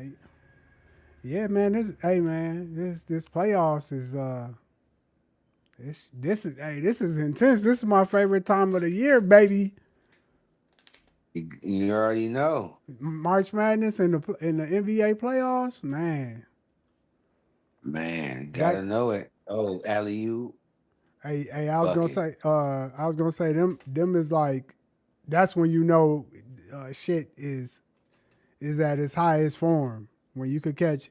Hey, yeah, man. Hey, man. This playoffs is this is intense. This is my favorite time of the year, baby. You already know. March Madness and the NBA playoffs, man. Man, That gotta know it. Oh, alley you hey, bucket. I was gonna say them is like that's when you know shit is at its highest form. When you could catch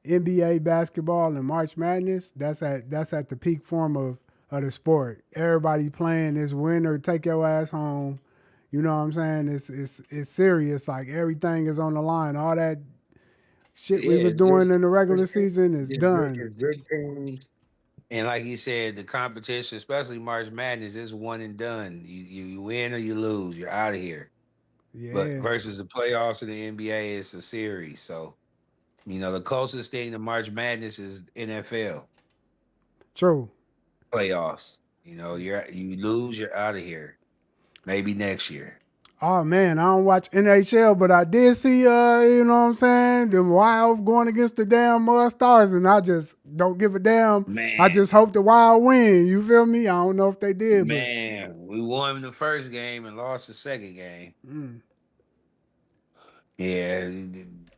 NBA basketball and March Madness, that's at the peak form of the sport. Everybody playing this win or take your ass home. You know what I'm saying? It's serious. Like everything is on the line. All that shit we Yeah, was it's good. doing in the regular It's good. season is done. It's good teams. And like you said, the competition, especially March Madness, is one and done. You win or you lose. You're out of here. But Yeah, versus the playoffs in the NBA, it's a series. So the closest thing to March Madness is NFL true. playoffs. You lose, you're out of here. Maybe next year. Oh man, I don't watch NHL, but I did see you know what I'm saying, the Wild going against the damn Stars, and I just don't give a damn. I Man, just hope the Wild win. You feel me? I don't know if they did, but we won the first game and lost the second game. mm, Yeah,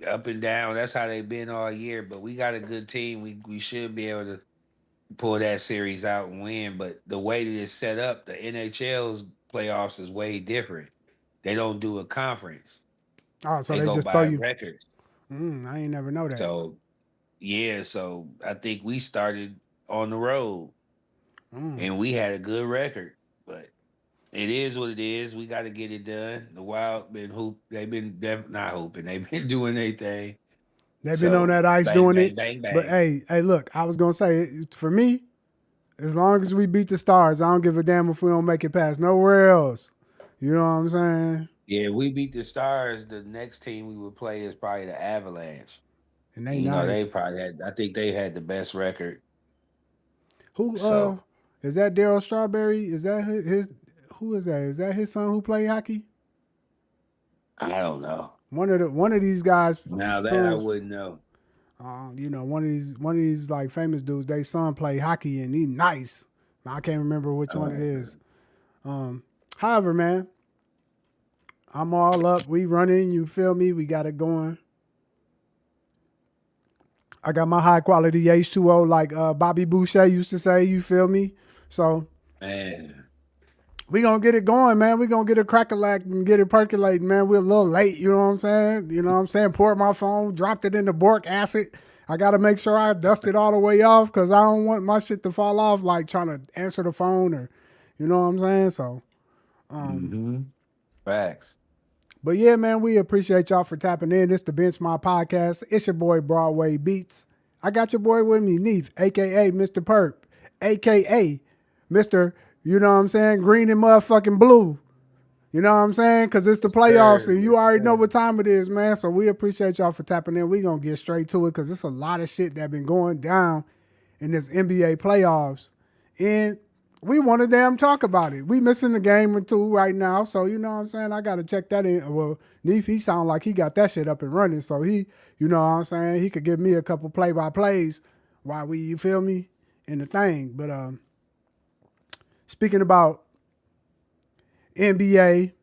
up and down. That's how they've been all year. But we got a good team. We should be able to pull that series out and win. But the way that it's set up, the NHL's playoffs is way different. They don't do a conference. oh, so They they go just throw by you. records. I ain't never know that. So yeah, so I think we started on the road Mm. and we had a good record. But it is what it is. We got to get it done. The Wild been hoop. They've been not hooping. They've been doing their thing. They've been on So that ice bang, doing bang, it, bang, but bang. hey, look, I was gonna say for me, as long as we beat the Stars, I don't give a damn if we don't make it past nowhere else. You know what I'm saying? Yeah, we beat the Stars. The next team we would play is probably the Avalanche. And they And, they nice. probably had. I think they had the best record. Who So is that? Daryl Strawberry? Is that his? Who is that? Is that his son who play hockey? I don't know. One of these guys' Now that I sons. wouldn't know. You know, one of these like famous dudes. They son play hockey and he nice. I can't remember which one it Uh, is. Um, However, man, I'm all up. We running. You feel me? We got it going. I got my high quality H2O like Bobby Boucher used to say. You feel me? So man, we gonna get it going, man. We gonna get it crack-a-lack and get it percolating, man. We're a little late, you know what I'm saying? You know what I'm saying? Poured my phone, dropped it in the boric acid. I gotta make sure I dust it all the way off because I don't want my shit to fall off like trying to answer the phone or, you know what I'm saying? So, mm-hmm. Facts. but yeah, man, we appreciate y'all for tapping in. This the Bench My Podcast. It's your boy Broadway Beats. I got your boy with me, Neef, aka Mr. Perp, aka Mr. You know what I'm saying? Green and motherfucking blue. You know what I'm saying? Because it's the Yes, playoffs sir. and Yes, you already know sir. what time it is, man. So we appreciate y'all for tapping in. We going to get straight to it because it's a lot of shit that been going down in this NBA playoffs. And we want to damn talk about it. We missing the game or two right now. So, you know what I'm saying? I got to check that in. Well, Neef, he sound like he got that shit up and running. So he, you know what I'm saying? He could give me a couple play-by-plays while we, you feel me, in the thing. But speaking about NBA,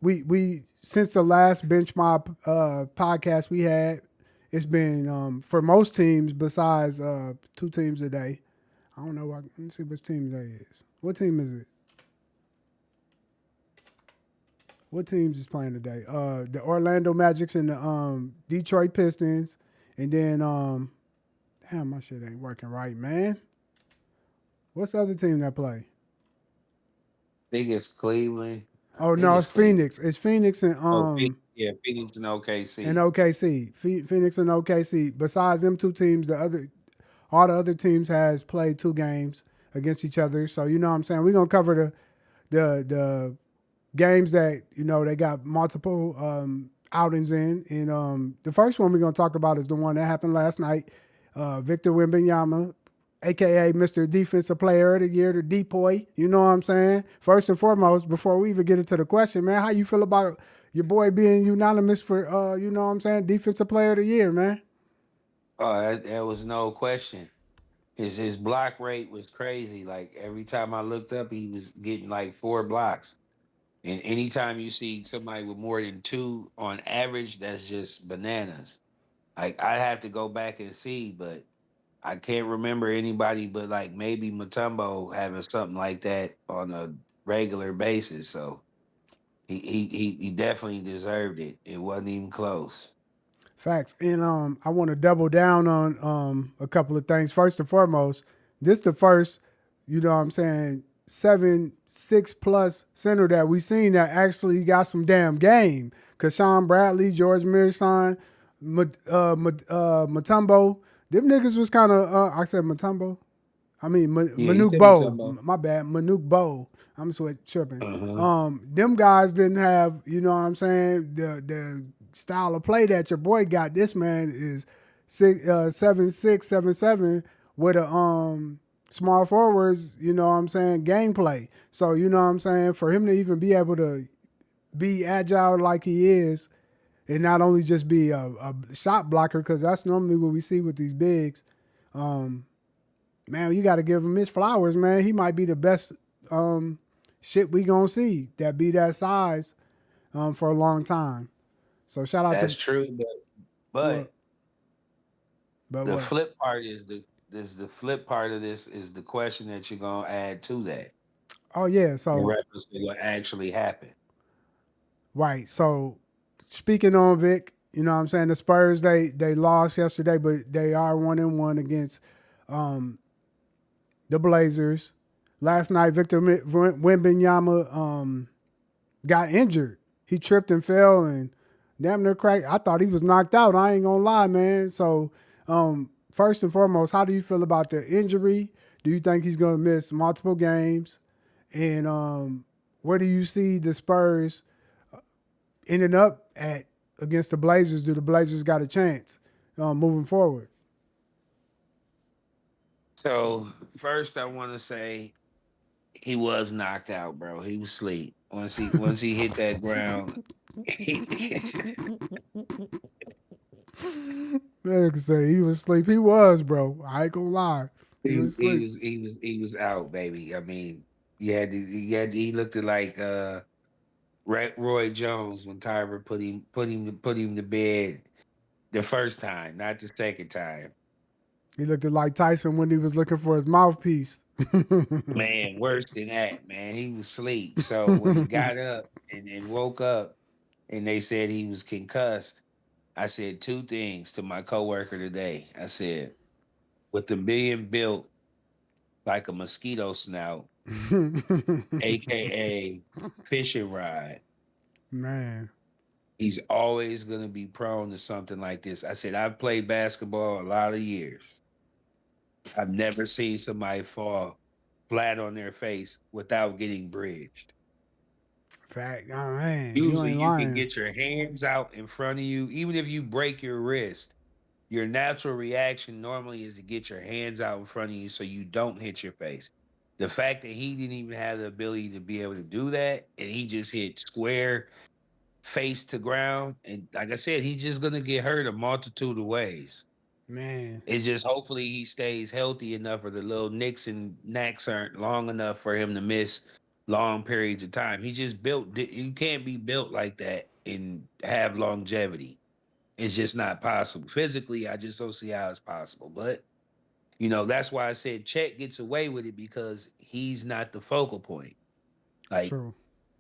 we since the last bench mob podcast we had, it's been for most teams besides two teams a day. I don't know. Let's see which team that is. What team is it? What teams is playing today? The Orlando Magics and the Detroit Pistons, and then damn, my shit ain't working right, man. What's the other team that play? think it's Cleveland. I Oh think no, it's it's Cleveland. Phoenix. It's Phoenix Oh, yeah, Phoenix and and OKC. OKC. Phoenix and OKC. Besides them two teams, the other all the other teams has played two games against each other. So you know what I'm saying. We're gonna cover the games that you know they got multiple outings in. And the first one we're gonna talk about is the one that happened last night. Victor Wembanyama, aka Mr. Defensive Player of the Year, the Depoy. You know what I'm saying. First and foremost, before we even get into the question, man, how you feel about your boy being unanimous for you know what I'm saying, defensive player of the year, man. Oh, that was no question. His block rate was crazy. Like every time I looked up, he was getting like 4 blocks. And anytime you see somebody with more than two on average, that's just bananas. Like I have to go back and see, but I can't remember anybody but like maybe Matumbo having something like that on a regular basis. So he definitely deserved it. It wasn't even close. Facts. And I want to double down on a couple of things. First and foremost, this the first, you know what I'm saying, 7'6" center that we seen that actually got some damn game. Cause Sean Bradley, George Mirson, Matumbo, them niggas was kind of I said Matumbo. I mean Yeah, you Manute said Bow. Matumbo. My bad, Manute Bow. I'm tripping. Uh-huh. Them guys didn't have, you know what I'm saying, the style of play that your boy got. This man is 7'6", 7'7" with a small forwards, you know what I'm saying, gameplay. So you know what I'm saying, for him to even be able to be agile like he is, and not only just be a shot blocker, because that's normally what we see with these bigs. Man, you got to give him his flowers, man. He might be the best shit we gonna see that be that size for a long time. So shout out to That's true, but what, but the what? flip part the flip part of this is the question that you're gonna add to that Oh yeah, in so reference to what actually happened. right. So speaking on Vic, you know what I'm saying, the Spurs they lost yesterday, but they are 1-1 against um, the Blazers. Last night, Victor Wembanyama got injured. He tripped and fell and damn near cracked. I thought he was knocked out. I ain't gonna lie, man. So, first and foremost, how do you feel about the injury? Do you think he's gonna miss multiple games? And where do you see the Spurs ending up at against the Blazers? Do the Blazers got a chance moving forward? So first I wanna say he was knocked out, bro. He was asleep. Once he hit that ground, he Man, can say he was asleep. He was, bro. I ain't gonna lie. He he was he asleep. was he was he was out, baby. I mean, he looked at like Roy Jones when Tyler put him to bed the first time, not the second time. He looked like Tyson when he was looking for his mouthpiece. Man, worse than that, man. He was asleep. So when he got up and woke up and they said he was concussed, I said two things to my coworker today. I said, with the being built like a mosquito snout, aka fishing rod, Man, he's always gonna be prone to something like this. I said, I've played basketball a lot of years. I've never seen somebody fall flat on their face without getting bridged. fact. Oh man, you Usually ain't you can lying. get your hands out in front of you, even if you break your wrist. Your natural reaction normally is to get your hands out in front of you so you don't hit your face. The fact that he didn't even have the ability to be able to do that and he just hit square face to ground. And like I said, he's just gonna get hurt a multitude of ways. Man, It's just hopefully he stays healthy enough or the little nicks and knacks aren't long enough for him to miss long periods of time. He just you can't be built like that and have longevity. It's just not possible. Physically, I just don't see how it's possible. But that's why I said Chet gets away with it because he's not the focal point. Like true.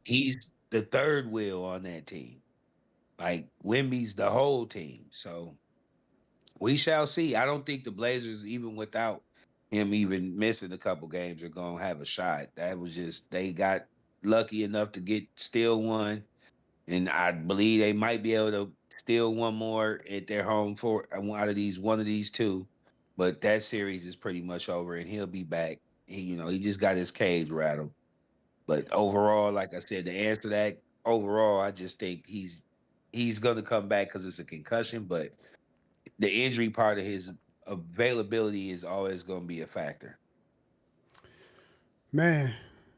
he's the third wheel on that team. Like Wimby's the whole team. So we shall see. I don't think the Blazers, even without him even missing a couple games, are gonna have a shot. That was just they got lucky enough to get still one, and I believe they might be able to steal one more at their home for one of these two. But that series is pretty much over, and he'll be back. He just got his cage rattled. But overall, like I said, to answer that, overall, I just think he's gonna come back because it's a concussion, but the injury part of his availability is always going to be a factor. Man,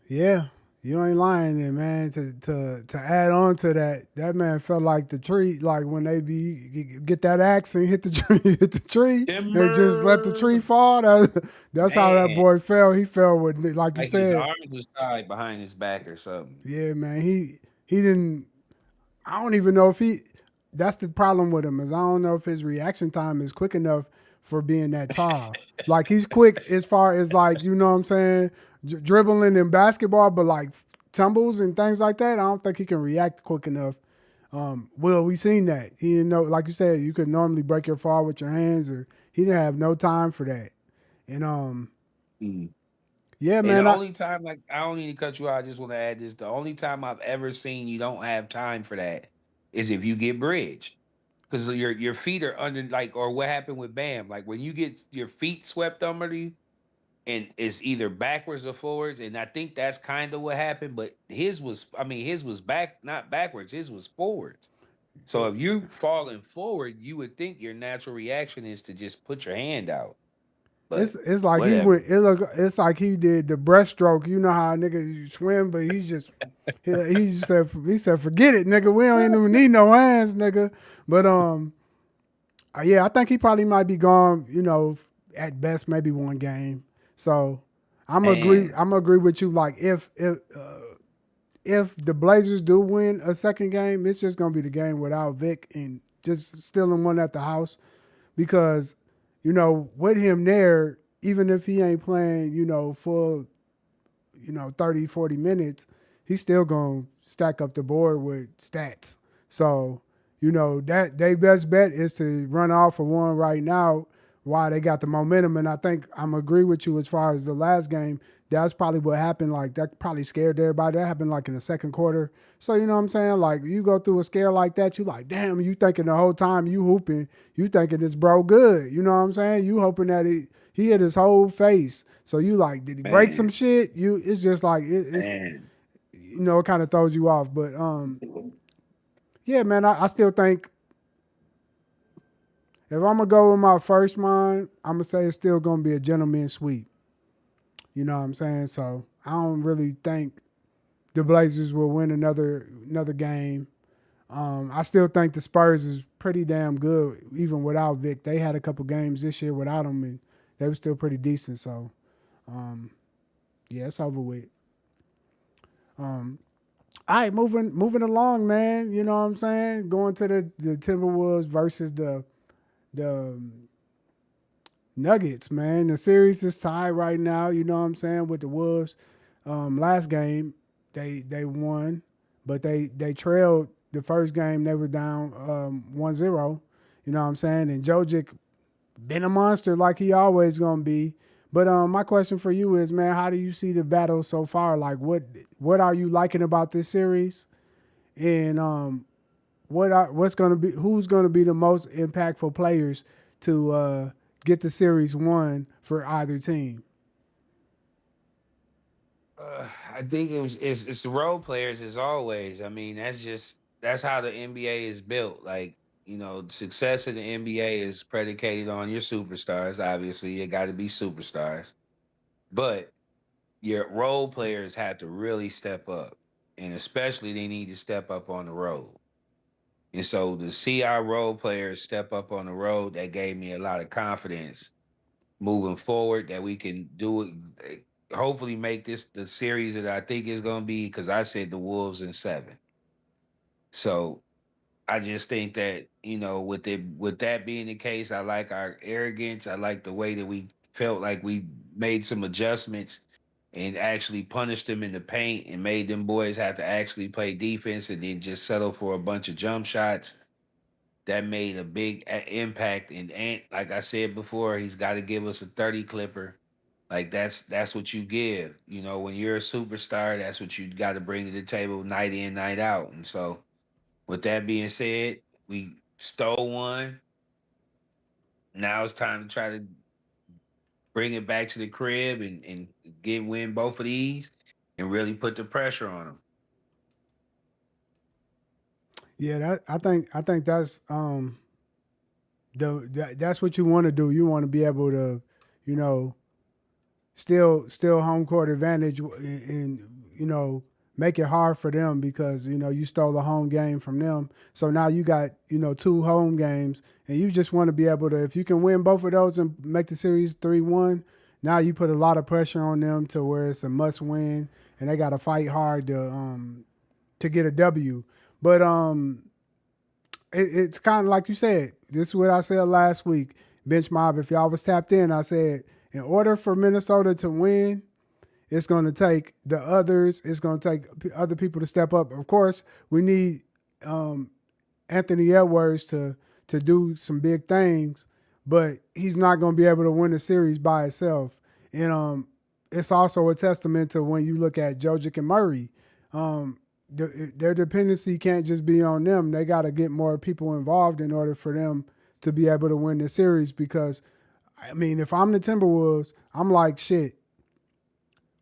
yeah, You ain't lying there, man. To add on to that, that man felt like the tree, like when they get that axe and hit the tree, hit the tree, and just let the Timber, tree fall. That's how that man, boy felt. He felt with, like you like his said, arms was tied behind his back or something. yeah, man. He didn't. I don't even know if he. That's the problem with him is I don't know if his reaction time is quick enough for being that tall. Like he's quick as far as like you know what I'm saying, dribbling in basketball, but like tumbles and things like that, I don't think he can react quick enough. Well, we seen that. He didn't know, like you said, you could normally break your fall with your hands, or he didn't have no time for that. And Mm. yeah, And the man, only time, like, I don't need to cut you out. I just want to add this: the only time I've ever seen you don't have time for that is if you get bridged, because your feet are under, like, or what happened with Bam, like when you get your feet swept under you, and it's either backwards or forwards, and I think that's kind of what happened. But his was, I mean, his was back, not backwards. His was forwards. So if you're falling forward, you would think your natural reaction is to just put your hand out. But it's like he whatever. went. It's like he did the breaststroke. You know how nigga you swim, but he said forget it, nigga. We don't even need no hands, nigga. But yeah, I think he probably might be gone. You know, at best maybe one game. So I'm agree. Man, I'm agree with you. Like if the Blazers do win a second game, it's just gonna be the game without Vic and just stealing one at the house because you know with him there, even if he ain't playing, you know, full, you know, 30, 40 minutes, he's still gonna stack up the board with stats. So you know that their best bet is to run off for one right now while they got the momentum. And I think I'm agree with you as far as the last game. That's probably what happened. Like that probably scared everybody. That happened like in the second quarter. So you know what I'm saying? Like you go through a scare like that, you like, damn, you thinking the whole time you hooping, you thinking this bro good. You know what I'm saying? You hoping that he hit his whole face. So you like, did he break some man, shit? It's just like it's man. you know, it kind of throws you off. But yeah, man, I still think if I'm gonna go with my first mind, I'm gonna say it's still gonna be a gentleman's sweep. You know what I'm saying? So I don't really think the Blazers will win another game. I still think the Spurs is pretty damn good, even without Vic. They had a couple games this year without him, and they were still pretty decent. So yeah, it's over with. Um, all right, moving along, man. You know what I'm saying? Going to the Timberwolves versus the Nuggets, man. The series is tied right now. You know what I'm saying with the Wolves. Last game they won, but they trailed the first game. They were down 1-0. You know what I'm saying? And Jojic been a monster like he always gonna be. But my question for you is, man, how do you see the battle so far? Like, what are you liking about this series? And what's gonna be who's gonna be the most impactful players to get the series won for either team? I think it's the role players as always. I mean, that's how the NBA is built. Like, success in the NBA is predicated on your superstars. Obviously, you got to be superstars, but your role players have to really step up, and especially they need to step up on the road. And so to see our role players step up on the road, that gave me a lot of confidence moving forward that we can do it. Hopefully, make this the series that I think is going to be, because I said the Wolves in 7. So I just think that with that being the case, I like our arrogance. I like the way that we felt like we made some adjustments and actually punished them in the paint and made them boys have to actually play defense and then just settle for a bunch of jump shots. That made a big impact. And Ant, like I said before, he's got to give us a 30 clipper. Like that's what you give. When you're a superstar, that's what you got to bring to the table night in, night out. And so, with that being said, we stole one. Now it's time to try to bring it back to the crib and win both of these and really put the pressure on them. Yeah, I think that's what you want to do. You want to be able to, you know, still home court advantage and you know make it hard for them because you stole a home game from them. So now you got 2 home games, and you just want to be able to, if you can win both of those and make the series 3-1. Now you put a lot of pressure on them to where it's a must win, and they got to fight hard to get a W. But it's kind of like you said. This is what I said last week. Bench Mob, if y'all was tapped in, I said in order for Minnesota to win, it's going to take the others. It's going to take other people to step up. Of course, we need Anthony Edwards to do some big things, but he's not going to be able to win the series by himself. And it's also a testament to when you look at Jokic and Murray. Their dependency can't just be on them. They got to get more people involved in order for them to be able to win the series. Because, I mean, if I'm the Timberwolves, I'm like, shit.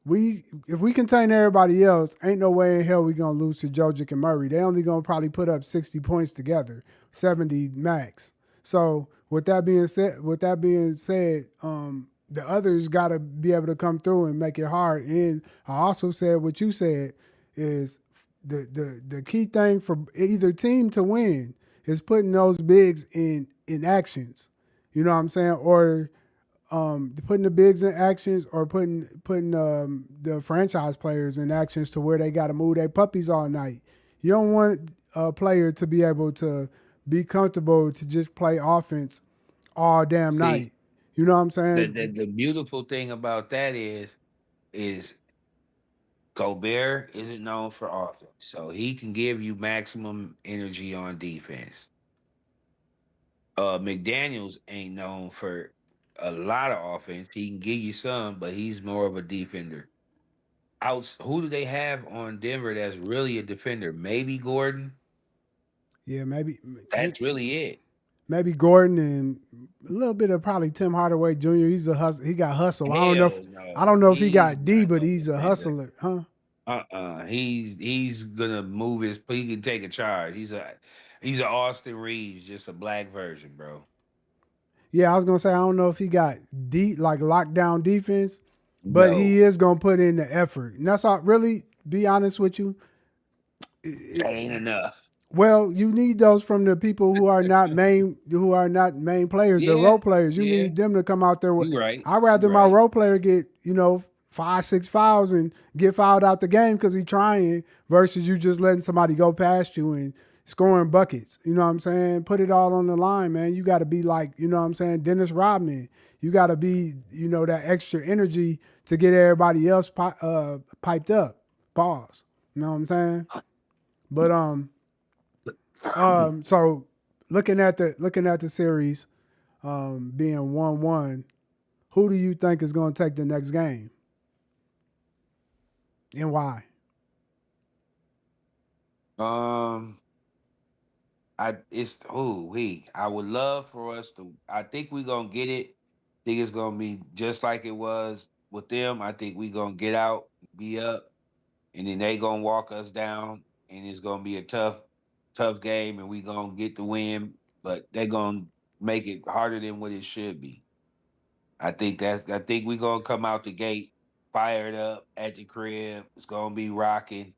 If we contain everybody else, ain't no way in hell we gonna lose to Jokic and Murray. They only gonna probably put up 60 points together, 70 max. So with that being said, the others gotta be able to come through and make it hard. And I also said what you said is the key thing for either team to win is putting those bigs in actions. You know what I'm saying? Or putting the bigs in actions, or putting the franchise players in actions to where they got to move their puppies all night. You don't want a player to be able to be comfortable to just play offense all damn night. You know what I'm saying? The beautiful thing about that is Gobert isn't known for offense, so he can give you maximum energy on defense. McDaniels ain't known for a lot of offense. He can give you some, but he's more of a defender. Who do they have on Denver that's really a defender? Maybe Gordon. Yeah, maybe That's really it. Maybe Gordon and a little bit of probably Tim Hardaway Jr. He's a hustle. He got hustle. I don't know if he got D, but he's a hustler, huh? He's gonna move his. He can take a charge. He's an Austin Reeves, just a black version, bro. Yeah, I was gonna say I don't know if he got deep like lockdown defense, but he is gonna put in the effort, and that's all. Really, be honest with you, that ain't enough. Well, you need those from the people who are not main players, the role players. You need them to come out there with. You're right. I'd rather my role player get 5-6 fouls and get fouled out the game because he's trying, versus you just letting somebody go past you and scoring buckets. You know what I'm saying? Put it all on the line, man. You got to be like, you know what I'm saying, Dennis Rodman. You got to be, that extra energy to get everybody else piped up. Pause. You know what I'm saying? But so looking at the series being 1-1, who do you think is going to take the next game, and why? I would love for us to. I think we're gonna get it. I think it's gonna be just like it was with them. I think we're gonna get out, be up, and then they gonna walk us down, and it's gonna be a tough game, and we gonna get the win. But they're gonna make it harder than what it should be. I think we're gonna come out the gate fired up at the crib. It's gonna be rocking.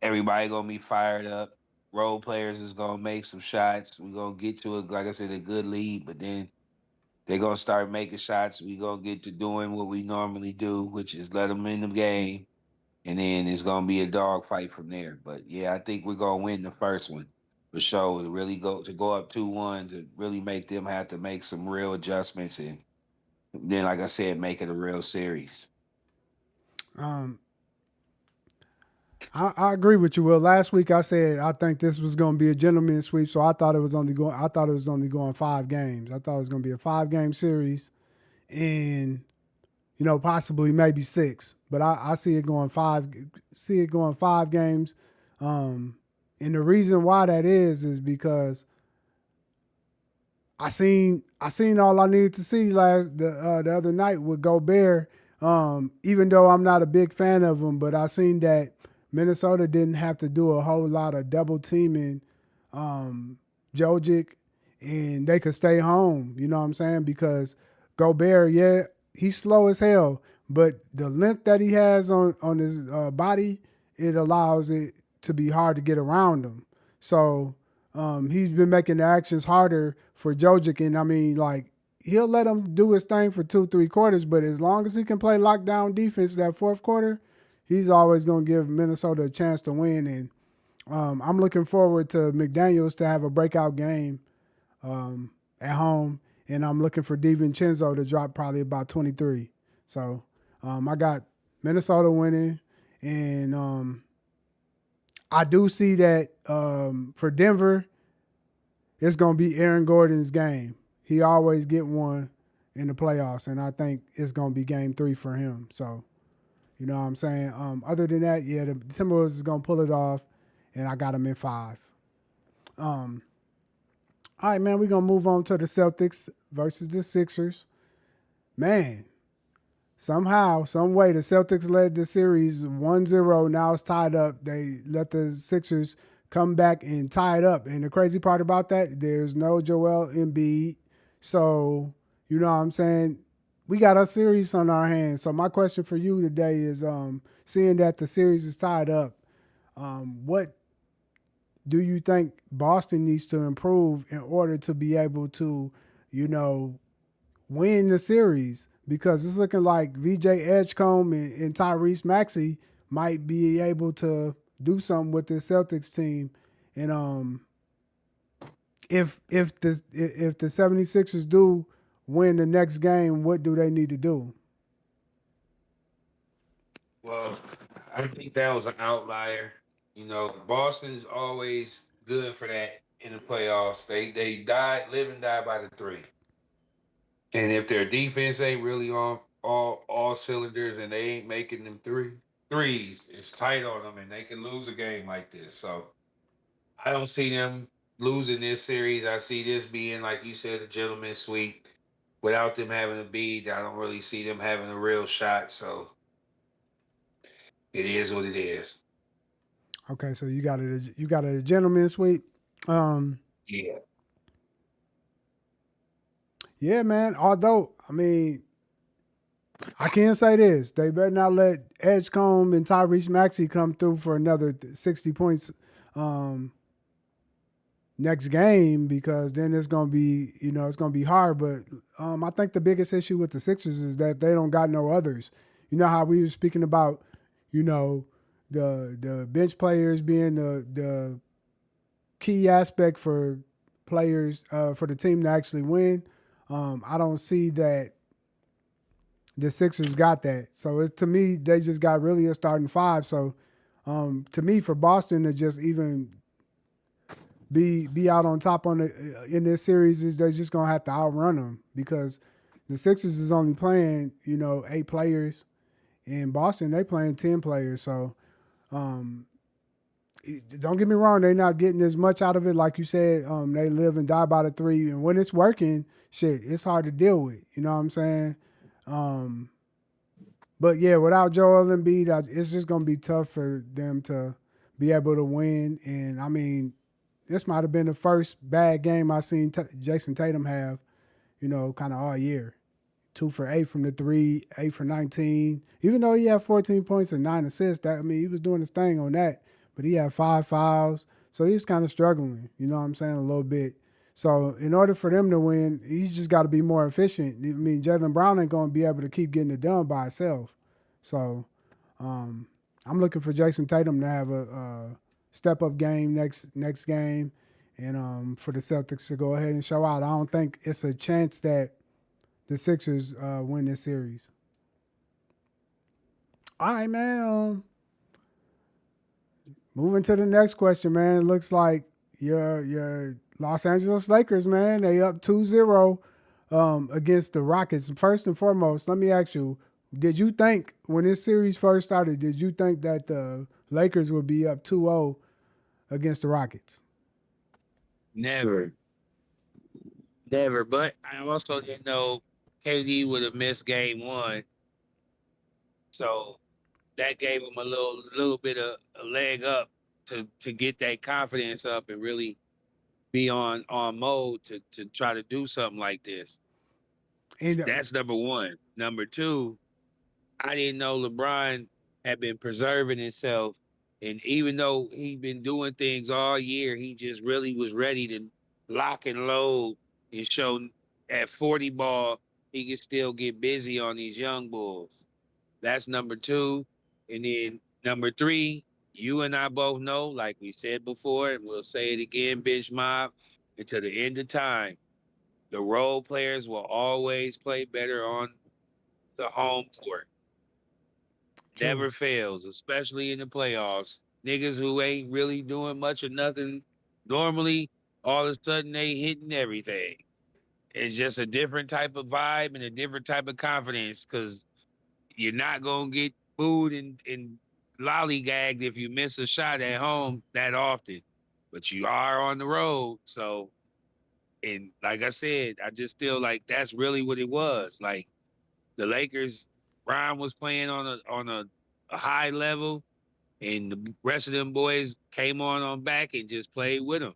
Everybody gonna be fired up. Role players is gonna make some shots. We're gonna get to it, like I said, a good lead, but then they're gonna start making shots. We gonna get to doing what we normally do, which is let them in the game, and then it's gonna be a dog fight from there. But yeah, I think we're gonna win the first one for sure. To really go up 2-1 to really make them have to make some real adjustments, and then, like I said, make it a real series. I agree with you. Well, last week I said I think this was going to be a gentleman's sweep, so I thought it was only going 5 games. I thought it was going to be a 5-game series, and possibly maybe 6. But I see it going 5. See it going 5 games, and the reason why that is because I seen all I needed to see the other night with Gobert. Even though I'm not a big fan of him, but I seen that Minnesota didn't have to do a whole lot of double teaming Jokic, and they could stay home. You know what I'm saying? Because Gobert, he's slow as hell, but the length that he has on his body, it allows it to be hard to get around him. So he's been making the actions harder for Jojic, and I mean, like, he'll let him do his thing for 2-3 quarters, but as long as he can play lockdown defense that fourth quarter, he's always going to give Minnesota a chance to win. And I'm looking forward to McDaniels to have a breakout game at home, and I'm looking for DiVincenzo to drop probably about 23. So I got Minnesota winning, and I do see that for Denver, it's going to be Aaron Gordon's game. He always get one in the playoffs, and I think it's going to be game 3 for him. So, you know what I'm saying? Other than that, yeah, the Timberwolves is going to pull it off, and I got them in 5. All right, man, we're going to move on to the Celtics versus the Sixers. Man, somehow, some way, the Celtics led the series 1-0. Now it's tied up. They let the Sixers come back and tie it up. And the crazy part about that, there's no Joel Embiid. So, you know what I'm saying? We got a series on our hands. So my question for you today is, seeing that the series is tied up, what do you think Boston needs to improve in order to be able to, you know, win the series? Because it's looking like VJ Edgecombe and Tyrese Maxey might be able to do something with this Celtics team. And if the 76ers do win the next game, what do they need to do? Well, I think that was an outlier. You know, Boston's always good for that in the playoffs. They live and die by the 3. And if their defense ain't really on all cylinders and they ain't making them threes, it's tight on them and they can lose a game like this. So I don't see them losing this series. I see this being, like you said, a gentleman's sweep. Without them having a beat, I don't really see them having a real shot. So it is what it is. Okay, so you got a gentleman's sweep. Yeah. Yeah, man. Although, I mean, I can say this: they better not let Edgecombe and Tyrese Maxey come through for another 60 points next game, because then it's gonna be, it's gonna be hard. But I think the biggest issue with the Sixers is that they don't got no others. You know how we were speaking about, the bench players being the key aspect for players for the team to actually win. I don't see that the Sixers got that. So to me, they just got really a starting 5. So to me, for Boston to just even be out on top in this series, is they're just gonna have to outrun them, because the Sixers is only playing 8 players, in Boston they playing 10 players. So don't get me wrong, they're not getting as much out of it. Like you said, they live and die by the 3, and when it's working, shit, it's hard to deal with. You know what I'm saying? But yeah, without Joel Embiid, it's just gonna be tough for them to be able to win. And I mean, this might have been the first bad game I've seen Jason Tatum have, kind of all year. 2 for 8 from the 3, 8 for 19. Even though he had 14 points and 9 assists, he was doing his thing on that. But he had 5 fouls, so he's kind of struggling. You know what I'm saying, a little bit. So in order for them to win, he's just got to be more efficient. I mean, Jaylen Brown ain't going to be able to keep getting it done by himself. So I'm looking for Jason Tatum to have a step-up game next game, and for the Celtics to go ahead and show out. I don't think it's a chance that the Sixers win this series. All right, man. Moving to the next question, man. It looks like your Los Angeles Lakers, man, they up 2-0 against the Rockets. First and foremost, let me ask you, did you think when this series first started, did you think that the Lakers would be up 2-0 against the Rockets? Never. But I also didn't know KD would have missed game 1. So that gave him a little bit of a leg up to get that confidence up and really be on mode to try to do something like this. And That's number 1. Number 2, I didn't know LeBron had been preserving himself. And even though he'd been doing things all year, he just really was ready to lock and load and show at 40 ball, he can still get busy on these young bulls. That's number two. And then number three, you and I both know, like we said before, and we'll say it again, Bench Mob, until the end of time, the role players will always play better on the home court. True. Never fails, especially in the playoffs. Niggas who ain't really doing much or nothing, normally all of a sudden they hitting everything. It's just a different type of vibe and a different type of confidence because you're not gonna get booed and lollygagged if you miss a shot at home that often. But you are on the road. So, and like I said, I just feel like that's really what it was. Like the Lakers, Brian was playing on a high level, and the rest of them boys came on back and just played with them.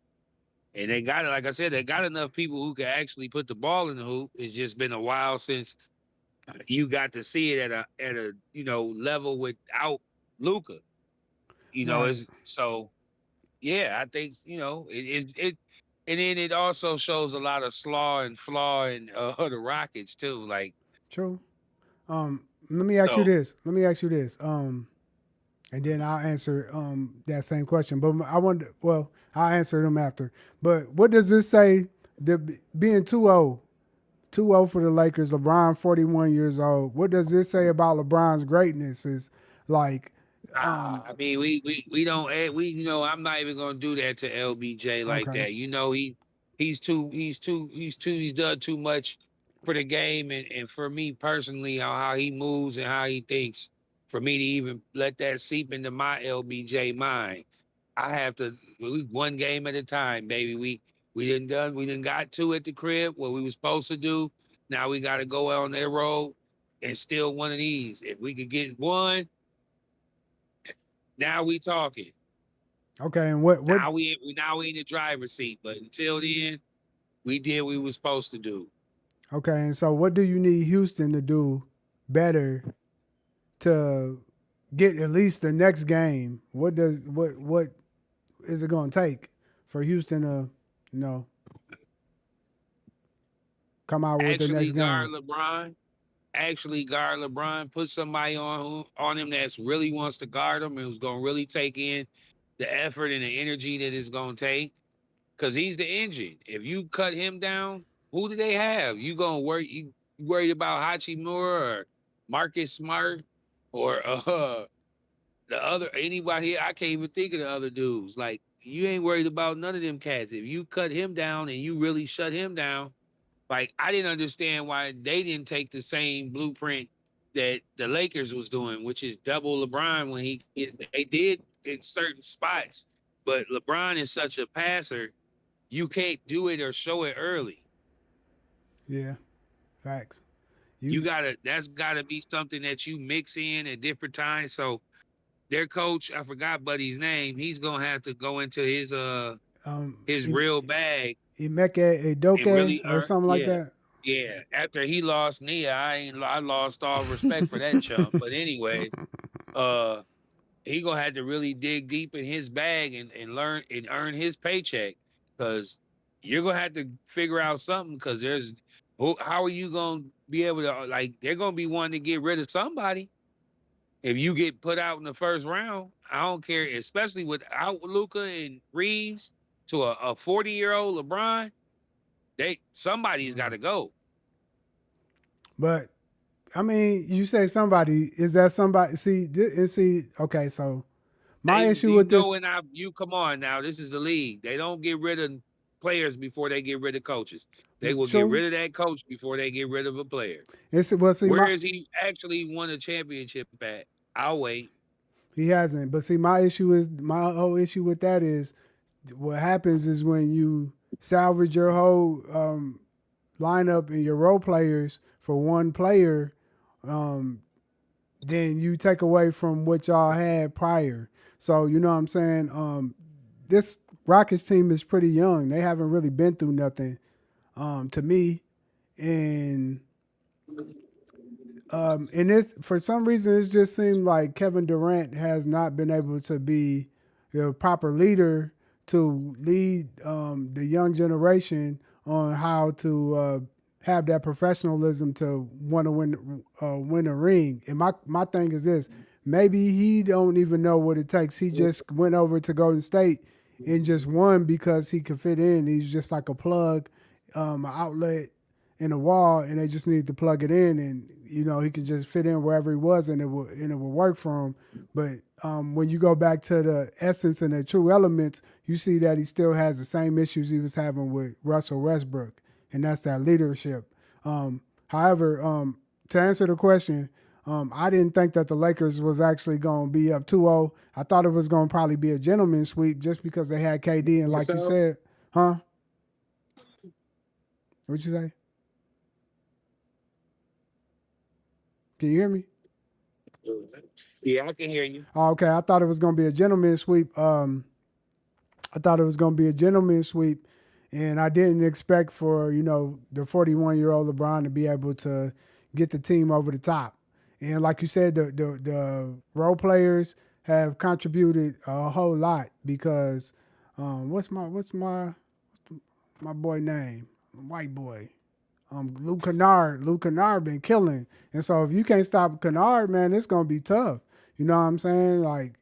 And they got it, like I said, they got enough people who can actually put the ball in the hoop. It's just been a while since you got to see it at a level without Luka. Right. It's so yeah. I think it, and then it also shows a lot of flaw in the Rockets too. Like True. Let me ask you so, this. Let me ask you this. And then I'll answer that same question. But I wonder. Well, I'll answer them after. But what does this say? The being 2-0, 2-0 for the Lakers. LeBron 41 years old. What does this say about LeBron's greatness? Is like, I mean, we don't I'm not even gonna do that to LBJ like okay, that. He's done too much for the game and for me personally, how he moves and how he thinks, for me to even let that seep into my LBJ mind. I have to one game at a time, baby. We didn't got two at the crib, what we was supposed to do. Now we gotta go on that road and steal one of these. If we could get one, now we talking. okay. And what? Now we in the driver's seat. But until then, we did what we was supposed to do. Okay. And so, what do you need Houston to do better to get at least the next game? What is it going to take for Houston to, you know, come out with the next Actually game? guard LeBron. Actually guard LeBron. Put somebody on him that's really wants to guard him and who's gonna really take in the effort and the energy that it's gonna take. Cause he's the engine. If you cut him down, who do they have? You worried about Hachimura or Marcus Smart or the other anybody here? I can't even think of the other dudes. Like you ain't worried about none of them cats. If you cut him down and you really shut him down, like I didn't understand why they didn't take the same blueprint that the Lakers was doing, which is double LeBron when they did in certain spots. But LeBron is such a passer, you can't do it or show it early. Yeah, facts. You You gotta that's gotta be something that you mix in at different times. So their coach, I forgot Buddy's name, he's gonna have to go into his um, real bag Emeka and Edoke really or something like yeah. that. Yeah. After he lost Nia, I lost all respect for that chump. But anyways, uh he gonna have to really dig deep in his bag and learn and earn his paycheck because you're gonna have to figure out something because how are you gonna be able to like they're gonna be wanting to get rid of somebody if you get put out in the first round. I don't care, especially without Luka and Reeves to a 40-year-old LeBron. Somebody's got to go. But I mean, you say somebody. Is that somebody? See. Okay, so my issue with this. And you come on now. This is the league. They don't get rid of players before they get rid of coaches. They will get True. rid of that coach before they get rid of a player. It's well. See, Where is he actually won a championship at? I'll wait. he hasn't. But see, my whole issue with that is what happens is when you salvage your whole lineup and your role players for one player, um, then you take away from what y'all had prior. So you know what I'm saying. This Rockets team is pretty young. They haven't really been through nothing to me, and And this, for some reason, it just seemed like Kevin Durant has not been able to be a proper leader to lead the young generation on how to have that professionalism to want to win a ring. And my thing is this: maybe he don't even know what it takes. He just went over to Golden State and just won because he could fit in. He's just like a plug, an outlet in a wall, and they just need to plug it in, and he can just fit in wherever he was, and it will work for him. But when you go back to the essence and the true elements, you see that he still has the same issues he was having with Russell Westbrook, and that's that leadership. However, to answer the question, I didn't think that the Lakers was actually going to be up 2-0. I thought it was going to probably be a gentleman's sweep just because they had KD, and like you said, huh? What'd you say? Can you hear me? Yeah, I can hear you. Oh, okay, I thought it was going to be a gentleman's sweep. And I didn't expect for the 41-year-old LeBron to be able to get the team over the top. And like you said, the role players have contributed a whole lot because what's my boy name? White boy. Luke Kennard. Luke Kennard been killing. And so if you can't stop Kennard, man, it's gonna be tough. You know what I'm saying? Like,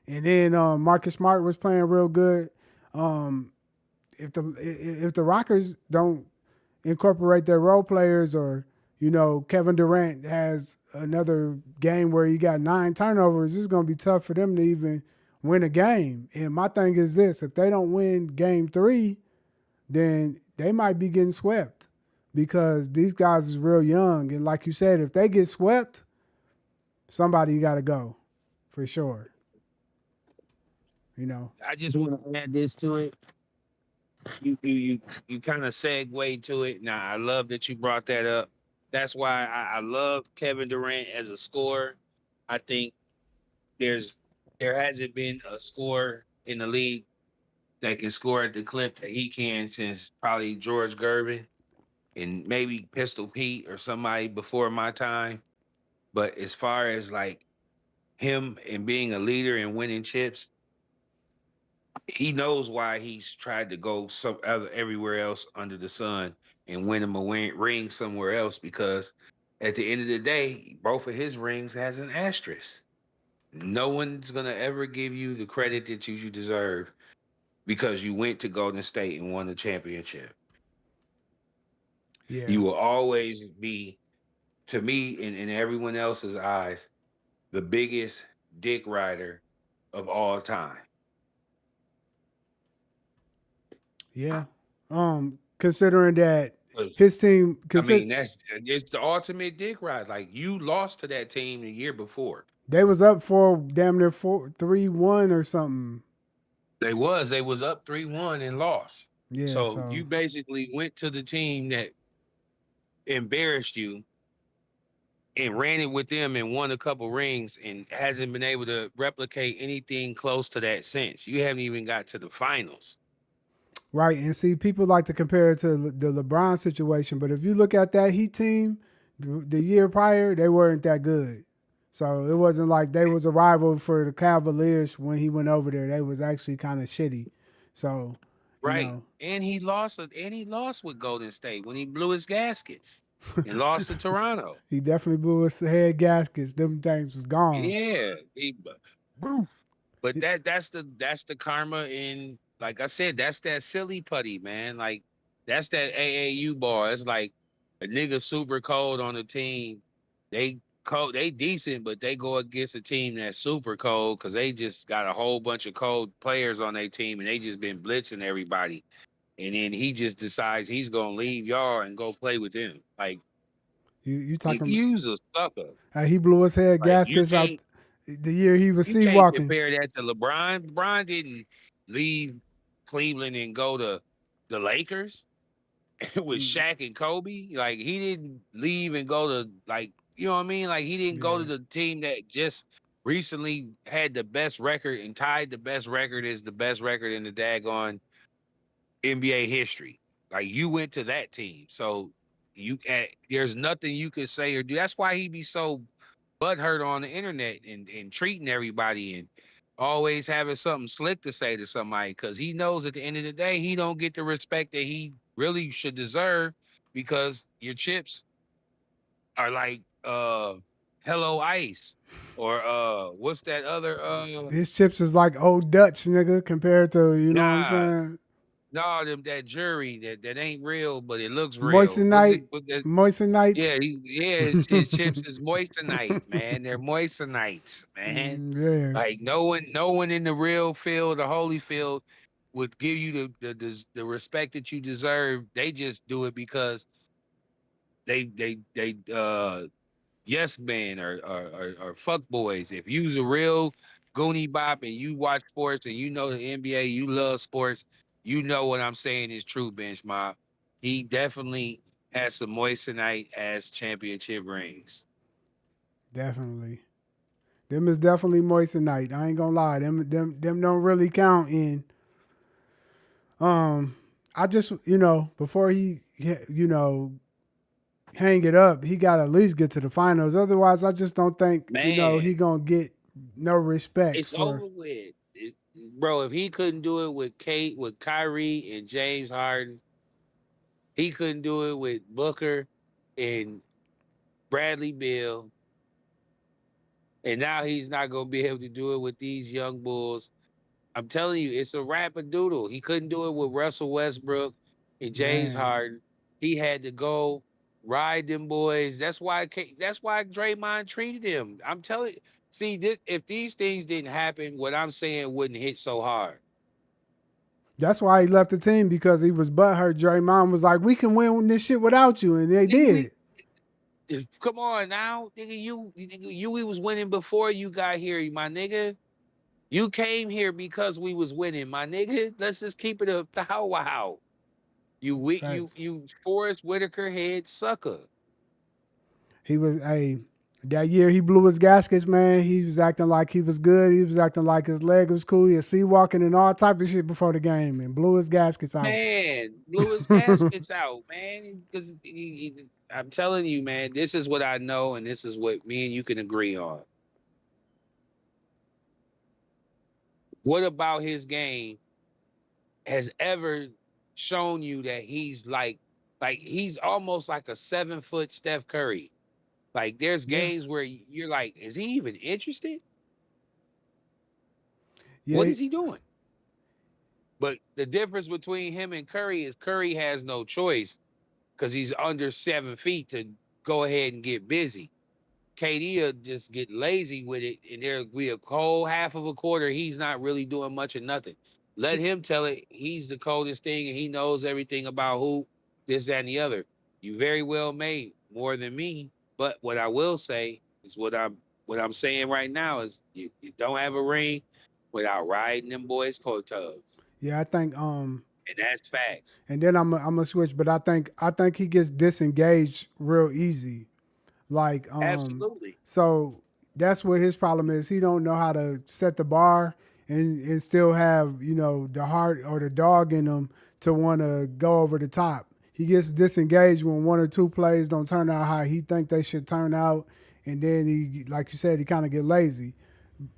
and then Marcus Smart was playing real good. If the Rockets don't incorporate their role players, or Kevin Durant has another game where he got 9 turnovers, it's gonna be tough for them to even win a game. And my thing is this: if they don't win Game 3, then they might be getting swept because these guys is real young. And like you said, if they get swept, somebody got to go for sure. I just want to add this to it. You kind of segue to it. Now, I love that you brought that up. That's why I love Kevin Durant as a scorer. I think there hasn't been a scorer in the league that can score at the clip that he can since probably George Gervin and maybe Pistol Pete or somebody before my time. But as far as like him and being a leader and winning chips, he knows why he's tried to go some other everywhere else under the sun and win him a ring somewhere else, because at the end of the day, both of his rings has an asterisk. No one's gonna ever give you the credit that you deserve because you went to Golden State and won the championship. Yeah. You will always be, to me and in everyone else's eyes, the biggest dick rider of all time. Yeah. Considering that 'Cause, his team, I mean, it's the ultimate dick ride. Like, you lost to that team the year before. they was up for damn near 3-1 or something. They was up 3-1 and lost. Yeah. So So you basically went to the team that embarrassed you and ran it with them and won a couple rings and hasn't been able to replicate anything close to that since. You haven't even got to the finals. right, and see, people like to compare it to the LeBron situation, but if you look at that Heat team, the year prior, they weren't that good. So it wasn't like they was a rival for the Cavaliers when he went over there. They was actually kind of shitty. So, Right. And he lost with Golden State when he blew his gaskets and lost to Toronto. He definitely blew his head gaskets. Them things was gone. Yeah. But that's the karma in, like I said, that's that silly putty, man. Like, that's that AAU ball. It's like a nigga super cold on the team. They decent, but they go against a team that's super cold because they just got a whole bunch of cold players on their team and they just been blitzing everybody. And then he just decides he's gonna leave y'all and go play with them. Like, You talking? use a sucker. He blew his head Like, gaskets out the year he was you sea can't walking. compare that to LeBron. LeBron didn't leave Cleveland and go to the Lakers with Shaq and Kobe. Like, he didn't leave and go to, like, you know what I mean? Like, he didn't go to the team that just recently had the best record and tied the best record as the best record in the daggone NBA history. Like, you went to that team. So there's nothing you can say or do. That's why he be so butthurt on the internet and treating everybody and always having something slick to say to somebody because he knows at the end of the day he don't get the respect that he really should deserve because your chips are like Hello Ice or what's that other His chips is like old Dutch, nigga, compared to, you know what I'm nah saying? no them that jury that ain't real but it looks real. What's it Moissanite, what that Moissanite. yeah, his chips is moissanite, man. They're moissanites, man. Yeah, Like no one in the real field, the holy field, would give you the respect that you deserve. They just do it because they yes men or fuck boys. If you's a real Goonie Bop and you watch sports and you know the NBA, you love sports, you know what I'm saying is true, Bench Mob. He definitely has some moissanite as championship rings. definitely. Them is definitely Moissanite. I ain't gonna lie. Them don't really count in. Um, I just, before hang it up, he got to at least get to the finals. Otherwise, I just don't think, Man, he gonna get no respect it's for. over with. Bro, if he couldn't do it with Kate, with Kyrie and James Harden, he couldn't do it with Booker and Bradley Beal. And now he's not gonna be able to do it with these young bulls. I'm telling you, it's a rapadoodle. He couldn't do it with Russell Westbrook and James Man, Harden. He had to go ride them boys. That's why Draymond treated him. I'm telling you. See, if these things didn't happen, what I'm saying wouldn't hit so hard. that's why he left the team because he was butthurt. Draymond was like, "We can win this shit without you," and they Nigga, did. come on now, nigga. We was winning before you got here, my nigga. You came here because we was winning, my nigga. Let's just keep it a thou wow. Facts. You Forrest Whitaker head sucker. He was that year he blew his gaskets, man. He was acting like he was good. He was acting like his leg was cool. He was sea walking and all type of shit before the game and blew his gaskets out. Man, blew his gaskets out, man. Because I'm telling you, man, this is what I know, and this is what me and you can agree on. What about his game has ever shown you that he's like he's almost like a 7 foot Steph Curry. Like there's Yeah. games where you're like, is he even interested? What Yeah. is he doing? But the difference between him and Curry is Curry has no choice because he's under 7 feet to go ahead and get busy. KD will just get lazy with it, and there'll be a whole half of a quarter. He's not really doing much of nothing. Let him tell it. He's the coldest thing, and he knows everything about who, this, that, and the other. You very well may more than me, but what I will say is what I'm saying right now is you don't have a ring without riding them boys' coattails, Yeah, I think and that's facts. and then I'm gonna switch, but I think he gets disengaged real easy. Like Absolutely. so that's what his problem is. He don't know how to set the bar and still have, the heart or the dog in him to want to go over the top. He gets disengaged when one or two plays don't turn out how he think they should turn out, and then he, like you said, he kind of get lazy.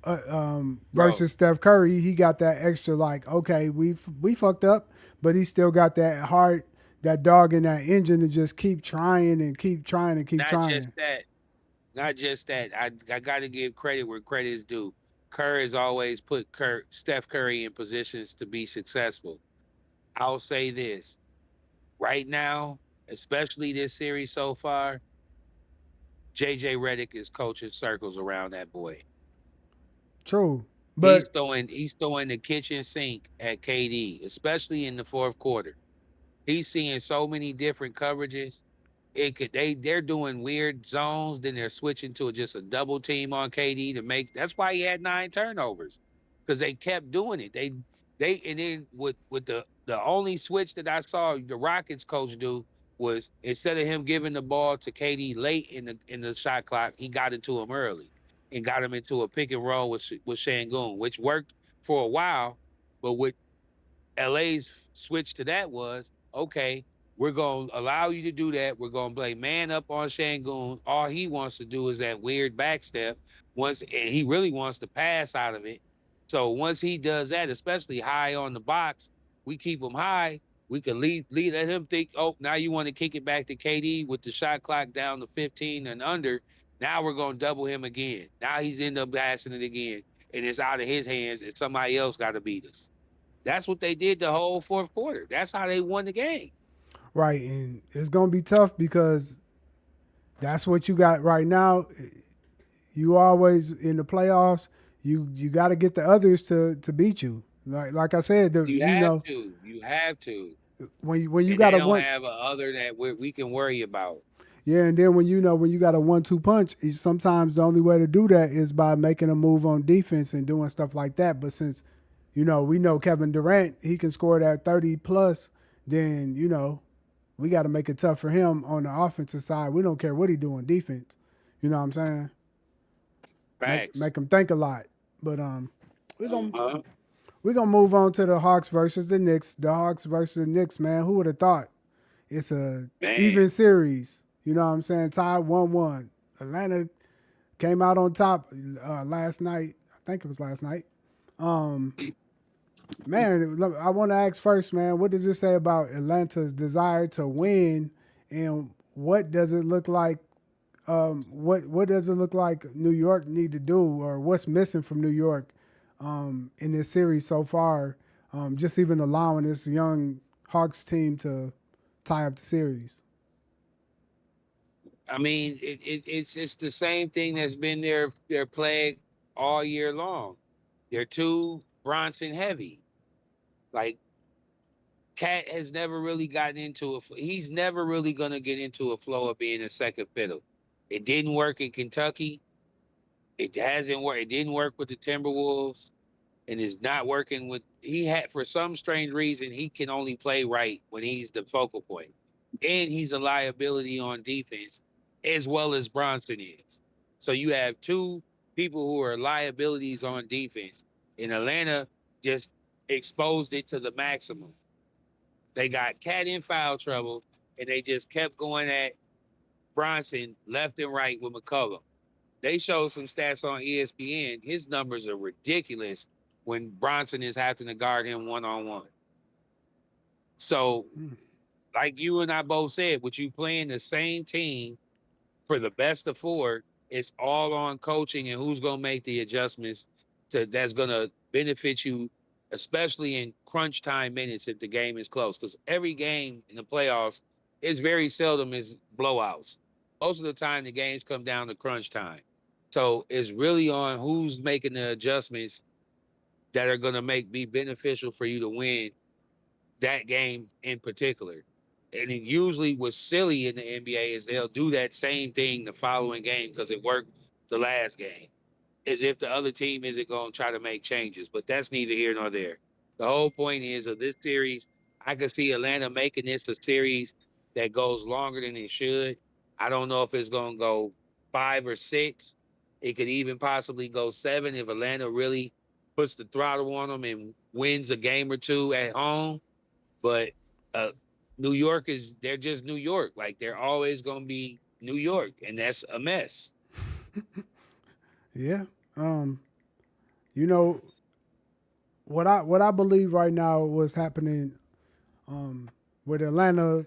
Bro. Versus Steph Curry, he got that extra like, okay, we fucked up, but he still got that heart, that dog in that engine to just keep trying and keep trying and keep Not just trying. that. Not just that. I got to give credit where credit is due. Kerr has always put Steph Curry in positions to be successful. I'll say this right now, especially this series so far. JJ Redick is coaching circles around that boy. True, He's but throwing the kitchen sink at KD, especially in the fourth quarter. He's seeing so many different coverages. They're doing weird zones, then they're switching to just a double team on KD to make. That's why he had 9 turnovers because they kept doing it. They and then with the only switch that I saw the Rockets coach do was instead of him giving the ball to KD late in the shot clock, he got it to him early and got him into a pick and roll with Shangoon, which worked for a while. But what LA's switch to that was okay. We're going to allow you to do that. We're going to play man up on Shangoon. All he wants to do is that weird back step. And he really wants to pass out of it. So once he does that, especially high on the box, we keep him high. We can let him think, oh, now you want to kick it back to KD with the shot clock down to 15 and under. Now we're going to double him again. Now he's end up passing it again. And it's out of his hands, and somebody else got to beat us. That's what they did the whole fourth quarter. That's how they won the game. Right, and it's gonna be tough because that's what you got right now. You always in the playoffs. You got to get the others to beat you. Like I said, You have to. You have to. when you And got they a don't one, have a other that we can worry about. yeah, and then when you got a 1-2 punch, sometimes the only way to do that is by making a move on defense and doing stuff like that. But since we know Kevin Durant, he can score that 30 plus, then we got to make it tough for him on the offensive side. We don't care what he do on defense. You know what I'm saying? Facts. Make him think a lot. But we're gonna Uh-huh. we're gonna move on to the Hawks versus the Knicks. The Hawks versus the Knicks, man. Who would have thought? It's a Man. even series. You know what I'm saying? Tied 1-1. Atlanta came out on top last night. I think it was last night. Man, I want to ask first, man. What does this say about Atlanta's desire to win, and what does it look like? What does it look like New York need to do, or what's missing from New York in this series so far? Just even allowing this young Hawks team to tie up the series. I mean, it's the same thing that's been their plague all year long. They're too Bronson heavy. Like Cat has never really gotten into it. He's never really gonna get into a flow of being a second fiddle. It didn't work in Kentucky. It hasn't worked. It didn't work with the Timberwolves, and is not working with. He had for some strange reason he can only play right when he's the focal point, and he's a liability on defense, as well as Bronson is. So you have two people who are liabilities on defense. In Atlanta, just exposed it to the maximum. They got Cat in foul trouble, and they just kept going at Bronson left and right with McCollum. They showed some stats on ESPN. His numbers are ridiculous when Bronson is having to guard him one on one. So, like you and I both said, with you playing the same team for the best of four, it's all on coaching and who's going to make the adjustments that's going to benefit you, especially in crunch time minutes if the game is close. Because every game in the playoffs is very seldom is blowouts. Most of the time, the games come down to crunch time. So it's really on who's making the adjustments that are going to be beneficial for you to win that game in particular. And it usually what's silly in the NBA is they'll do that same thing the following game because it worked the last game, as if the other team isn't going to try to make changes. But that's neither here nor there. The whole point is of this series, I could see Atlanta making this a series that goes longer than it should. I don't know if it's going to go 5 or 6. It could even possibly go 7 if Atlanta really puts the throttle on them and wins a game or two at home. But uh, New York they're just New York. Like they're always going to be New York, and that's a mess. Yeah. You know what I believe right now what's happening with Atlanta.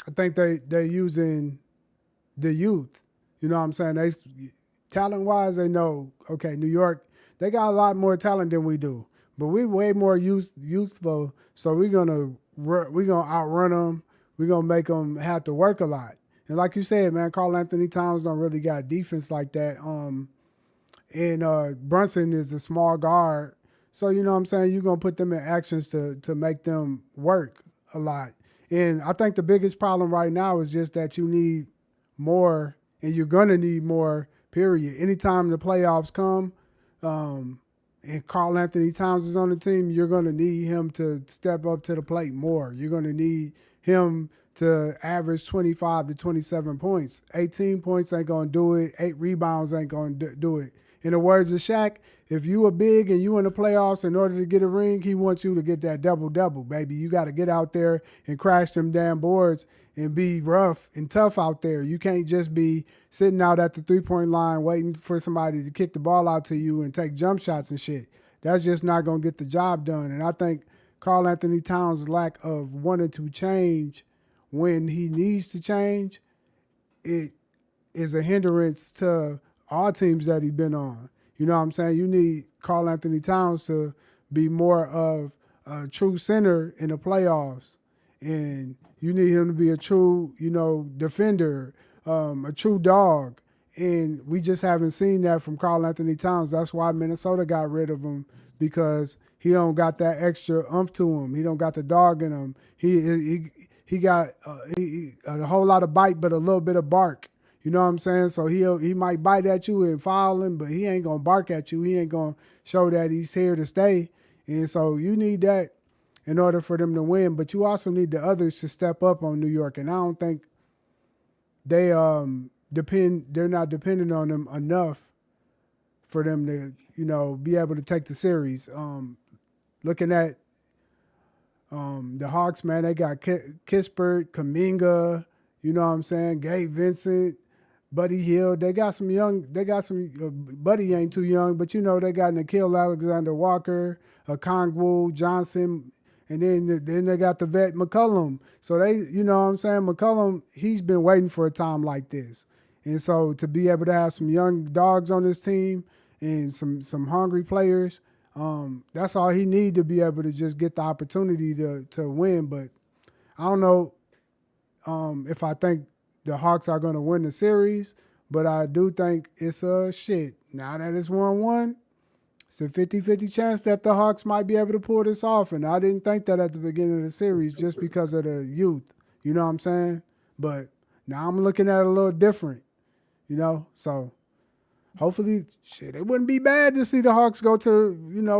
I think they're using the youth. You know what I'm saying? They talent wise, they know. Okay, New York, they got a lot more talent than we do, but we way more youthful. So we gonna outrun them. We're gonna make them have to work a lot. And like you said, man, Carl Anthony Towns don't really got defense like that. And Brunson is a small guard. So you know what I'm saying? You're gonna put them in actions to make them work a lot. And I think the biggest problem right now is just that you need more, and you're gonna need more. Period. Anytime the playoffs come, and Carl Anthony Towns is on the team, you're gonna need him to step up to the plate more. You're gonna need him to average 25 to 27 points. 18 points ain't gonna do it. 8 rebounds ain't gonna do it. in the words of Shaq, if you are big and you in the playoffs, in order to get a ring, he wants you to get that double-double, baby. You got to get out there and crash them damn boards and be rough and tough out there. You can't just be sitting out at the three-point line waiting for somebody to kick the ball out to you and take jump shots and shit. That's just not going to get the job done. And I think Karl Anthony Towns' lack of wanting to change when he needs to change, it is a hindrance to all teams that he's been on. You know what I'm saying? You need Karl Anthony Towns to be more of a true center in the playoffs. And you need him to be a true, defender, a true dog. And we just haven't seen that from Karl Anthony Towns. That's why Minnesota got rid of him, because he don't got that extra umph to him. He don't got the dog in him. He got a whole lot of bite, but a little bit of bark. You know what I'm saying? So he might bite at you and foul him, but he ain't gonna bark at you. He ain't gonna show that he's here to stay. And so you need that in order for them to win. But you also need the others to step up on New York. And I don't think they're not dependent on them enough for them to, be able to take the series. Looking at the Hawks, man, they got Kispert, Kuminga, you know what I'm saying, Gabe Vincent, Buddy Hield. They got some, Buddy ain't too young, but they got Nickeil Alexander-Walker, Okongwu, Johnson, and then they got the vet McCollum. So they, you know what I'm saying, McCollum, he's been waiting for a time like this. And so to be able to have some young dogs on this team and some hungry players, that's all he need to be able to just get the opportunity to win. But I don't know if I think the Hawks are going to win the series, but I do think it's a shit. Now that it's 1-1, it's a 50-50 chance that the Hawks might be able to pull this off. And I didn't think that at the beginning of the series just because of the youth. You know what I'm saying? But now I'm looking at it a little different, So hopefully, shit, it wouldn't be bad to see the Hawks go to,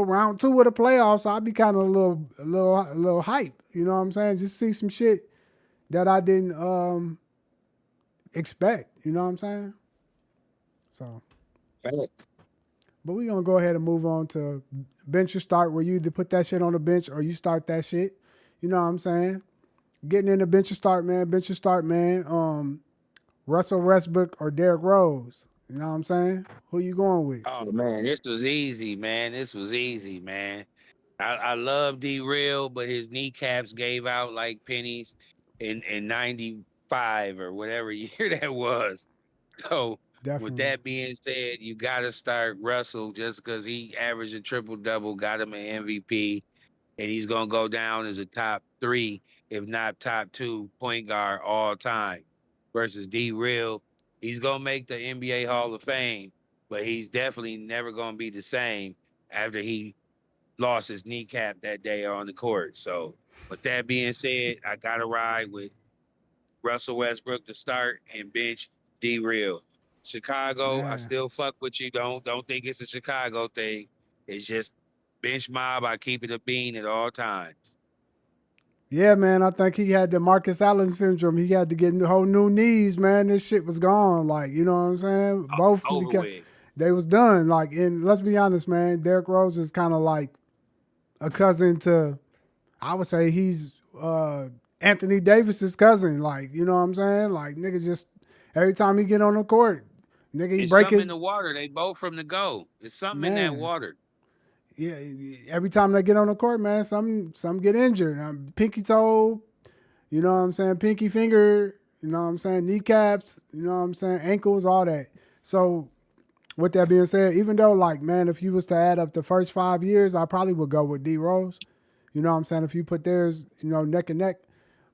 round 2 of the playoffs. I'd be kind of a little hype. You know what I'm saying? Just see some shit that I didn't expect. You know what I'm saying? So, but we're going to go ahead and move on to bench or start, where you either put that shit on the bench or you start that shit. You know what I'm saying? Getting in the bench or start, man. Russell Westbrook or Derrick Rose. You know what I'm saying? Who you going with? Oh man, this was easy, man. I love D-Real, but his kneecaps gave out like pennies in 95 or whatever year that was. So Definitely. with that being said, you got to start Russell just because he averaged a triple-double, got him an MVP, and he's going to go down as a top 3, if not top 2 point guard all time versus D-Real. He's going to make the NBA Hall of Fame, but he's definitely never going to be the same after he lost his kneecap that day on the court. So with that being said, I got to ride with Russell Westbrook to start and bench D-Real. Chicago, I still fuck with you. Don't think it's a Chicago thing. It's just bench mob. I keep it a bean at all times. Yeah, man, I think he had the Marcus Allen syndrome. He had to get whole new knees, man. This shit was gone. Like, you know what I'm saying? Both they was done. Like, and let's be honest, man, Derrick Rose is kind of like a cousin to, I would say he's Anthony Davis's cousin. Like, you know what I'm saying? Like, nigga just, every time he get on the court, nigga, he it's break something his... in the water. They both from the go. It's something in that water. Yeah, every time they get on the court, man, some get injured. Pinky toe, you know what I'm saying? Pinky finger, you know what I'm saying? Kneecaps, you know what I'm saying? Ankles, all that. So with that being said, even though, like, man, if you was to add up the first 5 years, I probably would go with D Rose. You know what I'm saying? If you put theirs, neck and neck.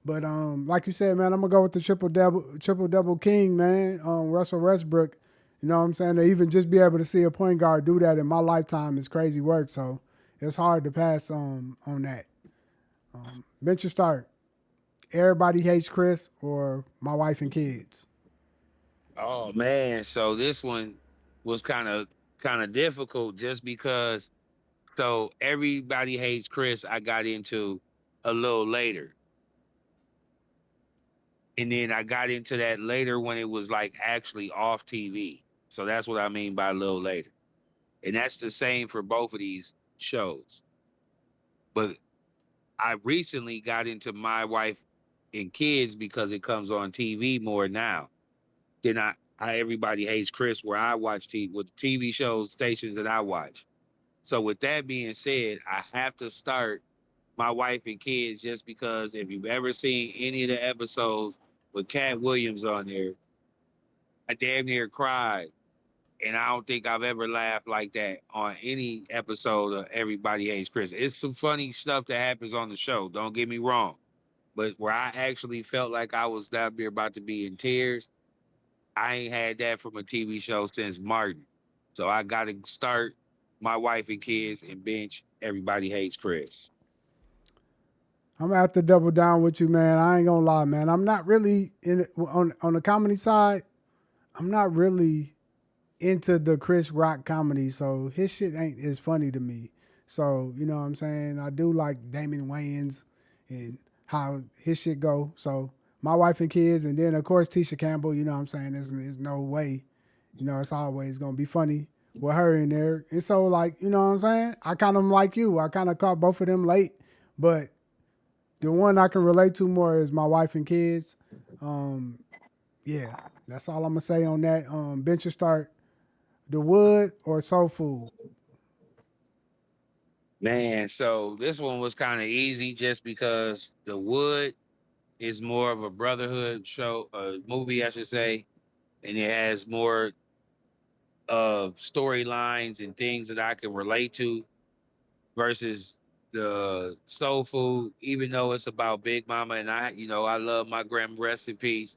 But like you said, man, I'm gonna go with the triple double king, man. Russell Westbrook. You know what I'm saying? To even just be able to see a point guard do that in my lifetime is crazy work. So it's hard to pass on that. Bench or start? Everybody hates Chris or my wife and kids? Oh man, so this one was kind of difficult just because. So everybody hates Chris. I got into a little later. And then I got into that later when it was like actually off TV. So that's what I mean by a little later. And that's the same for both of these shows. But I recently got into My Wife and Kids because it comes on TV more now than Everybody Hates Chris, where I watch TV with TV shows, stations that I watch. So with that being said, I have to start My Wife and Kids just because if you've ever seen any of the episodes with Cat Williams on there, I damn near cried. And I don't think I've ever laughed like that on any episode of Everybody Hates Chris. It's some funny stuff that happens on the show. Don't get me wrong. But where I actually felt like I was down there about to be in tears, I ain't had that from a TV show since Martin. So I got to start My Wife and Kids and bench Everybody Hates Chris. I'm gonna have to double down with you, man. I ain't gonna lie, man. I'm not really on the comedy side. I'm not really into the Chris Rock comedy, so his shit ain't as funny to me. So you know what I'm saying. I do like Damon Wayans and how his shit go. So My Wife and Kids, and then of course Tisha Campbell. You know what I'm saying. There's no way. You know it's always gonna be funny with her in there. And so like you know what I'm saying. I kind of like you. I kind of caught both of them late, but the one I can relate to more is My Wife and Kids. Um, yeah, that's all I'm gonna say on that. Bench or start, The Wood or Soul Food. Man, so this one was kind of easy just because The Wood is more of a brotherhood show, movie, I should say, and it has more of storylines and things that I can relate to versus the Soul Food, even though it's about Big Mama and I love my grandma, rest in peace.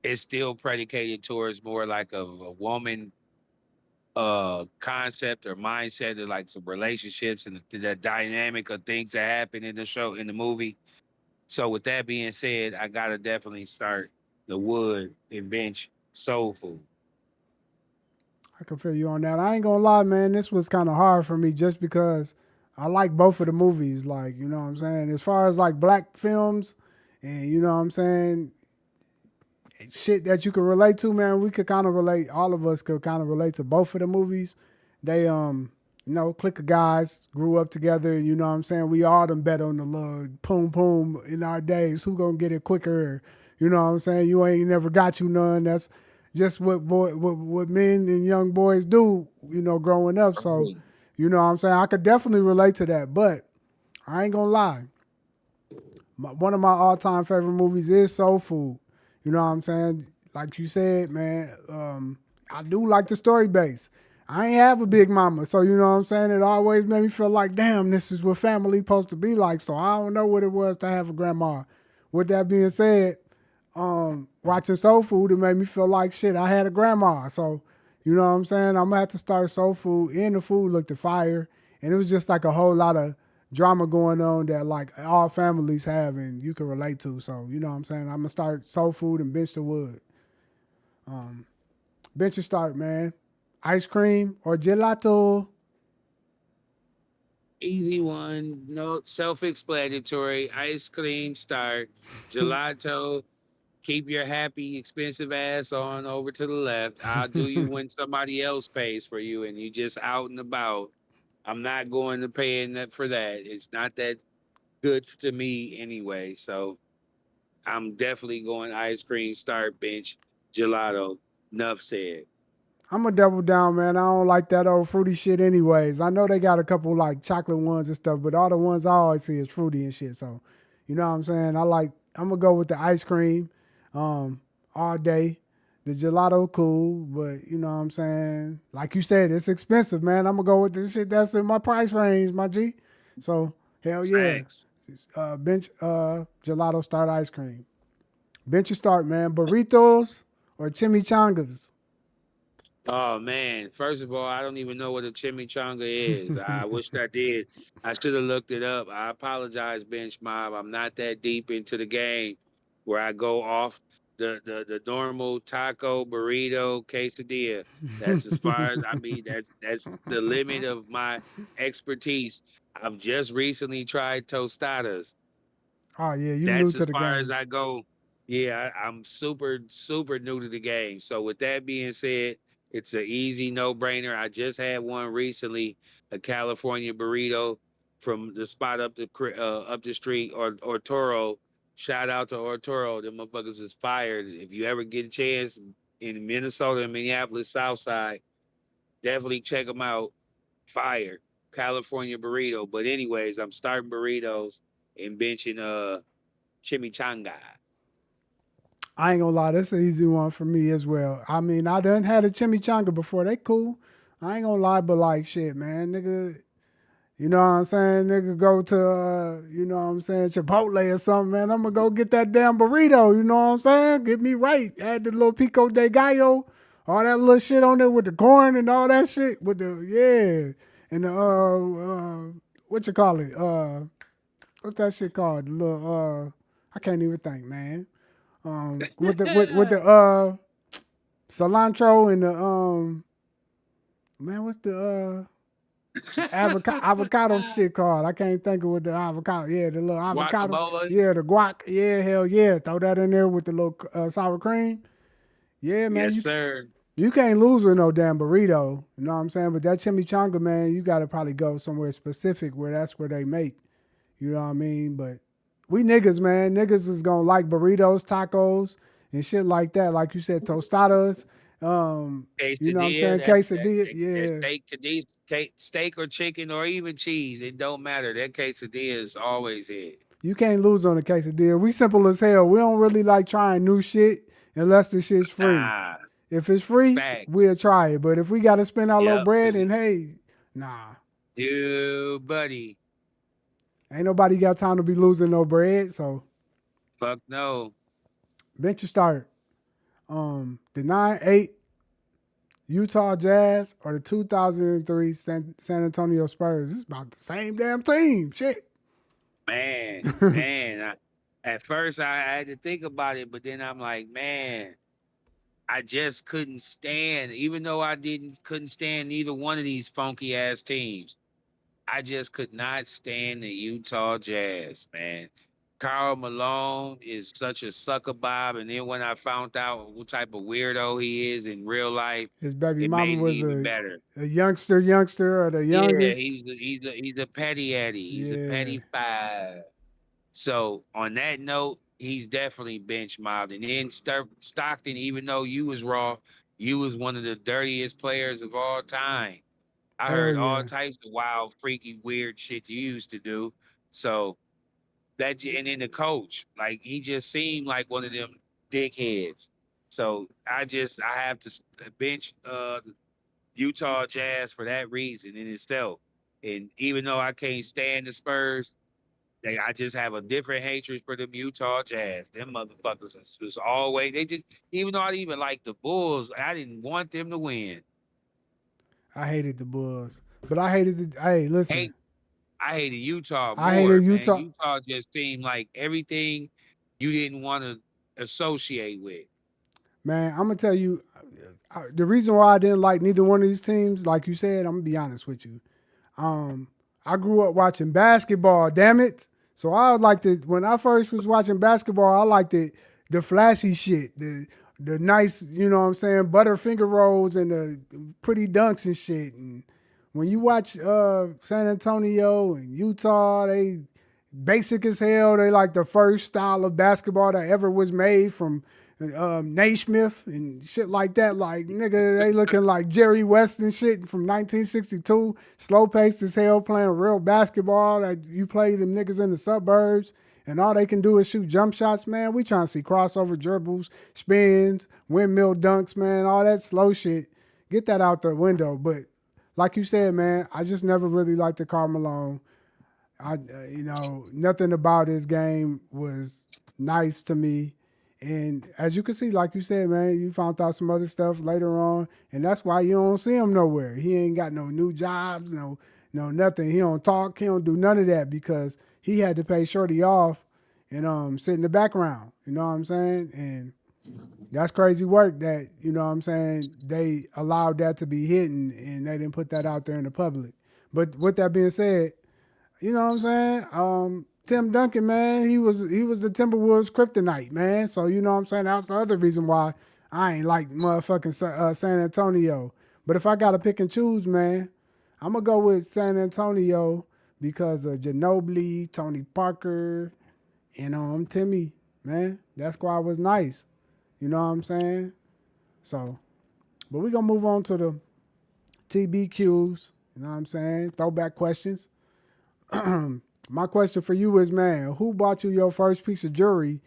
It's still predicated towards more like a woman concept or mindset of like some relationships and the dynamic of things that happen in the show in the movie. So with that being said, I gotta definitely start The Wood and bench Soul Food. I can feel you on that. I ain't gonna lie, man. This was kind of hard for me just because I like both of the movies. Like, you know what I'm saying? As far as like black films and, you know what I'm saying, shit that you can relate to, man, we could kind of relate. All of us could kind of relate to both of the movies. They, clique of guys grew up together. You know what I'm saying? We all done bet on the little poom poom in our days. Who gonna get it quicker? You know what I'm saying? You ain't never got you none. That's just what men and young boys do. You know, growing up. So, you know what I'm saying? I could definitely relate to that. But I ain't gonna lie. One of my all time favorite movies is Soul Food. You know what I'm saying? Like you said, man, I do like the story base. I ain't have a big mama, so you know what I'm saying? It always made me feel like, damn, this is what family supposed to be like. So I don't know what it was to have a grandma. With that being said, watching Soul Food, it made me feel like shit. I had a grandma, so you know what I'm saying. I'm gonna have to start Soul Food, and the food looked fire, and it was just like a whole lot of drama going on that like all families have and you can relate to. So you know what I'm saying. I'm gonna start Soul Food and bench the wood. Bench or start, man. Ice cream or gelato? Easy one, no self-explanatory. Ice cream start, gelato. Keep your happy, expensive ass on over to the left. I'll do you when somebody else pays for you and you just out and about. I'm not going to pay in that for that. It's not that good to me anyway. So I'm definitely going ice cream, start bench, gelato. Enough said. I'm a double down, man. I don't like that old fruity shit anyways. I know they got a couple like chocolate ones and stuff, but all the ones I always see is fruity and shit. So, you know what I'm saying? I'm gonna go with the ice cream all day. The gelato cool, but you know what I'm saying? Like you said, it's expensive, man. I'm gonna go with the shit that's in my price range, my G. So hell yeah. Facts. Bench gelato start ice cream. Bench or start, man. Burritos or chimichangas? Oh man! First of all, I don't even know what a chimichanga is. I wish I did. I should have looked it up. I apologize, Bench Mob. I'm not that deep into the game where I go off the normal taco, burrito, quesadilla. That's as far as I mean. That's the limit of my expertise. I've just recently tried tostadas. Oh yeah, you new That's to as the far as game. I go. Yeah, I'm super, super new to the game. So with that being said. It's an easy no-brainer. I just had one recently, a California burrito from the spot up the street, or Toro. Shout out to Ortoro. Them motherfuckers is fired. If you ever get a chance in Minnesota and Minneapolis South Side, definitely check them out. Fire. California burrito. But anyways, I'm starting burritos and benching chimichanga. I ain't gonna lie, that's an easy one for me as well. I mean, I done had a chimichanga before. They cool. I ain't gonna lie, but like shit, man, nigga. You know what I'm saying? Nigga go to, you know what I'm saying, Chipotle or something, man. I'm gonna go get that damn burrito. You know what I'm saying? Get me right. Add the little pico de gallo, all that little shit on there with the corn and all that shit with the and the what you call it? What's that shit called? The little I can't even think, man. With the cilantro and the man, what's the avocado shit called? I can't think of what the avocado. Yeah, the little avocado. Guacamole. Yeah, the guac. Yeah, hell yeah. Throw that in there with the little sour cream. Yeah, man. Yes, sir. You can't lose with no damn burrito. You know what I'm saying? But that chimichanga, man, you got to probably go somewhere specific where that's where they make. You know what I mean? But we niggas, man. Niggas is going to like burritos, tacos, and shit like that. Like you said, tostadas. You know what I'm Quesadilla. saying? Quesadilla. That Yeah. steak or chicken or even cheese. It don't matter. That quesadilla is always it. You can't lose on a quesadilla. We simple as hell. We don't really like trying new shit unless the shit's free. Nah, If it's free, facts. we'll try it. But if we got to spend our little Yep. bread, and hey, nah, You buddy. ain't nobody got time to be losing no bread. So Fuck no. bench start. The 9-8 Utah Jazz or the 2003 San Antonio Spurs. It's about the same damn team. Shit. Man. At first, I had to think about it, but then I'm like, man, I just couldn't stand. Even though couldn't stand neither one of these funky ass teams. I just could not stand the Utah Jazz, man. Karl Malone is such a sucker Bob, and then when I found out what type of weirdo he is in real life, His baby it mama made it was even better. a youngster or the Yeah, youngest. he's a petty Eddie. He's a Yeah. petty five. So on that note, he's definitely bench mobbed. And then Stockton, even though you was raw, you was one of the dirtiest players of all time. I Hell heard all yeah. types of wild, freaky, weird shit you used to do. So and then the coach, like he just seemed like one of them dickheads. So I have to bench Utah Jazz for that reason in itself. And even though I can't stand the Spurs, I just have a different hatred for them Utah Jazz. Them motherfuckers was always they just even though I didn't even like the Bulls, I didn't want them to win. I hated the Bulls. But I hated the hey, listen. Hate I hated Utah I more, hated man. Utah. Utah just seemed like everything you didn't want to associate with. Man, I'm gonna tell you the reason why I didn't like neither one of these teams, like you said, I'm gonna be honest with you. Um, I grew up watching basketball, damn it. So I liked it when I first was watching basketball, I liked the flashy shit, the nice, you know what I'm saying, butterfinger rolls and the pretty dunks and shit. And when you watch San Antonio and Utah, they basic as hell. They like the first style of basketball that ever was made from Naismith and shit like that. Like, nigga, they looking like Jerry West and shit from 1962. Slow paced as hell, playing real basketball that you play them niggas in the suburbs. And all they can do is shoot jump shots, man. We trying to see crossover dribbles, spins, windmill dunks, man. All that slow shit. Get that out the window. But like you said, man, I just never really liked the Karl Malone. Nothing about his game was nice to me. And as you can see, like you said, man, you found out some other stuff later on, and that's why you don't see him nowhere. He ain't got no new jobs, no nothing. He don't talk. He don't do none of that because he had to pay Shorty off and sit in the background. You know what I'm saying? And that's crazy work that, you know what I'm saying, they allowed that to be hidden and they didn't put that out there in the public. But with that being said, you know what I'm saying? Tim Duncan, man, he was the Timberwolves kryptonite, man. So you know what I'm saying? That's the other reason why I ain't like motherfucking San Antonio. But if I gotta pick and choose, man, I'm gonna go with San Antonio because of Ginobili, Tony Parker, and Timmy. Man, that squad was nice. You know what I'm saying? So, but we gonna move on to the TBQs. You know what I'm saying? Throwback questions. My question for you is, man, who bought you your first piece of jewelry?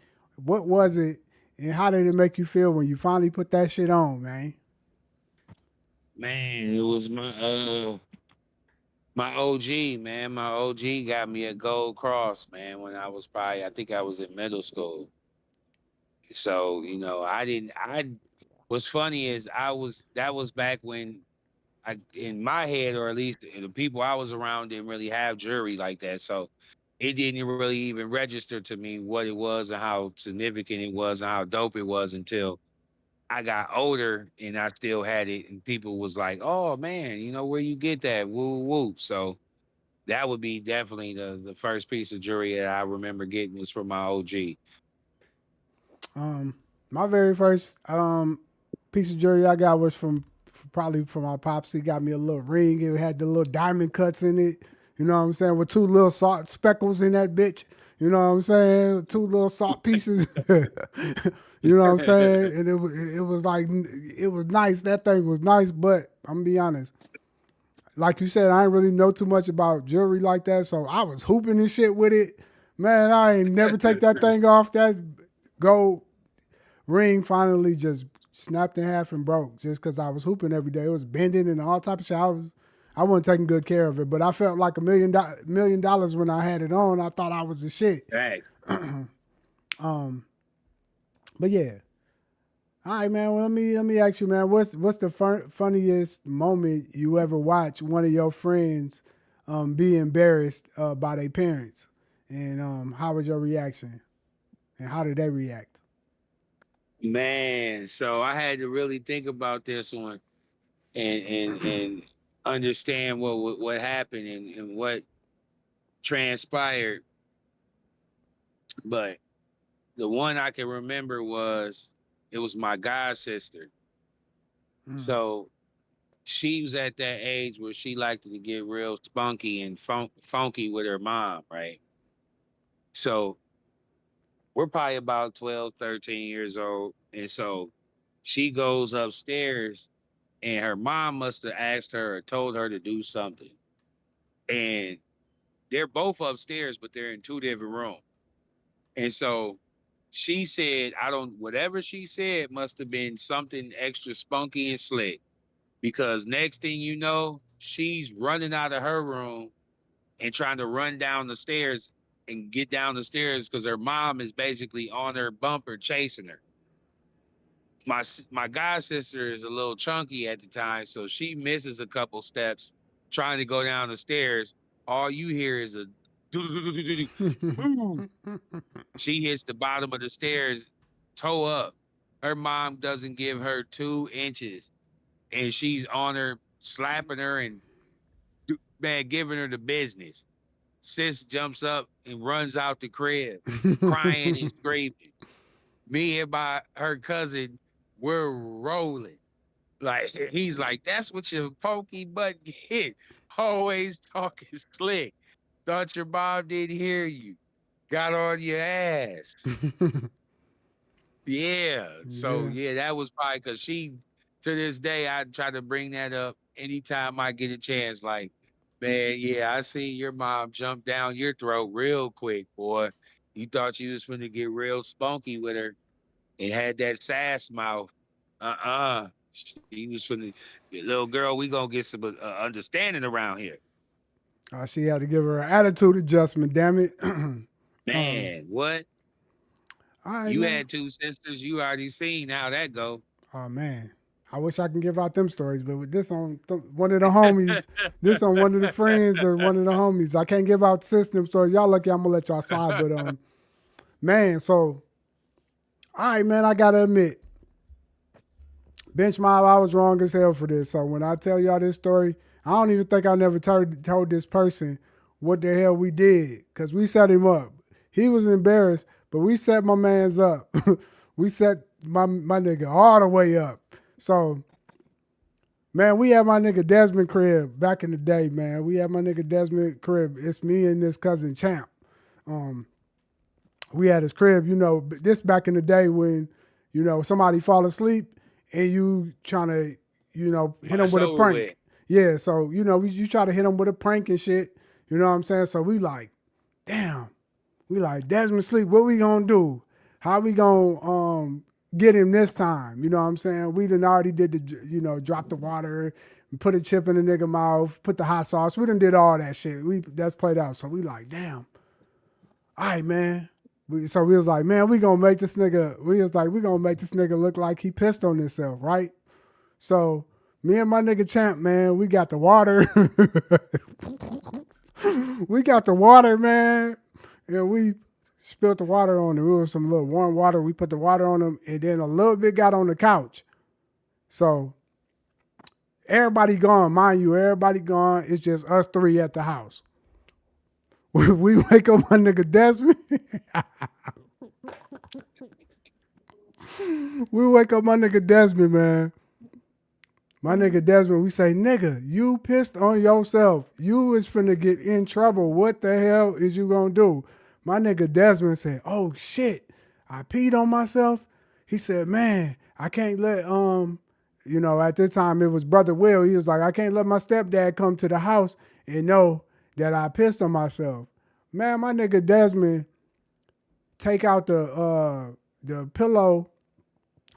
What was it, and how did it make you feel when you finally put that shit on, man? Man, it was my OG, man. My OG got me a gold cross, man, when I was probably, I think I was in middle school. So, I didn't I what's funny is that was back when in my head, or at least the people I was around didn't really have jewelry like that. So it didn't really even register to me what it was and how significant it was and how dope it was until I got older and I still had it and people was like, "Oh man, where you get that?" Woo woo. So that would be definitely the first piece of jewelry that I remember getting was from my OG. Um, my very first piece of jewelry I got was probably from my pops. He got me a little ring. It had the little diamond cuts in it. You know what I'm saying? With two little salt speckles in that bitch. You know what I'm saying? Two little salt pieces. You know what I'm saying? And it was like it was nice. That thing was nice, but I'm gonna be honest. Like you said, I didn't really know too much about jewelry like that, so I was hooping and shit with it. Man, I ain't never take that thing off. That gold ring finally just snapped in half and broke just because I was hooping every day. It was bending and all type of shit. I wasn't taking good care of it, but I felt like $1 million when I had it on. I thought I was the shit. Thanks. Um, but yeah. All right, man. Well, let me ask you, man. What's the funniest moment you ever watched one of your friends be embarrassed by their parents, and how was your reaction, and how did they react? Man, so I had to really think about this one and understand what happened and what transpired. But the one I can remember was it was my god sister. Mm. So she was at that age where she liked to get real spunky and funky with her mom, right? So we're probably about 12, 13 years old. And so she goes upstairs and her mom must have asked her or told her to do something. And they're both upstairs, but they're in two different rooms. And so she said, whatever she said must have been something extra spunky and slick. Because next thing you know, she's running out of her room and trying to run down the stairs and get down the stairs because her mom is basically on her bumper chasing her. My god sister is a little chunky at the time, so she misses a couple steps trying to go down the stairs. All you hear is a boom. She hits the bottom of the stairs, toe up. Her mom doesn't give her 2 inches, and she's on her, slapping her and man, giving her the business. Sis jumps up and runs out the crib, crying and screaming. Me and her cousin, we're rolling. Like he's like, that's what your pokey butt get. Always talking slick. Thought your mom didn't hear you. Got on your ass. Yeah. So Yeah. yeah, that was probably because she to this day I try to bring that up anytime I get a chance. Like, man, yeah, I seen your mom jump down your throat real quick, boy. You thought you was gonna get real spunky with her and had that sass mouth. Uh-uh. She was finna, little girl, we gonna get some understanding around here. She had to give her an attitude adjustment. Damn it. Man, what? All right, You man. had 2 sisters. You already seen how that go. Oh man, I wish I can give out them stories, but with this on one of the homies, this on one of the friends or one of the homies, I can't give out system stories. Y'all lucky I'm gonna let y'all slide, but man, so all right, man, I gotta admit, bench mob, I was wrong as hell for this. So when I tell y'all this story, I don't even think I never told this person what the hell we did because we set him up. He was embarrassed, but we set my man's up. we set my nigga all the way up. So man, we had my nigga Desmond crib back in the day, man. We had my nigga Desmond crib. It's me and this cousin Champ. Um, we had his crib, you know, this back in the day when, you know, somebody fall asleep and you trying to, you know, hit them It's with a over with. prank. Yeah, so, you know, you try to hit them with a prank and shit. You know what I'm saying? So we like, damn, we like, Desmond sleep, what we gonna do? How we gonna get him this time? You know what I'm saying? We done already did the, you know, drop the water, put a chip in the nigga mouth, put the hot sauce. We done did all that shit. That's played out. So we like, damn, all right, man. So we was like, man, we gonna make this nigga. We was like, we gonna make this nigga look like he pissed on himself, right? So me and my nigga Champ, man, we got the water. We got the water, man, and we spilled the water on him. It was some little warm water. We put the water on him, and then a little bit got on the couch. So everybody gone, mind you, everybody gone. It's just us three at the house. We wake up my nigga Desmond. We wake up my nigga Desmond, man. My nigga Desmond, we say, nigga, you pissed on yourself. You is finna get in trouble. What the hell is you gonna do? My nigga Desmond said, oh shit, I peed on myself. He said, man, I can't let, you know, at this time it was Brother Will. He was like, I can't let my stepdad come to the house and know that I pissed on myself. Man, my nigga Desmond take out the pillow.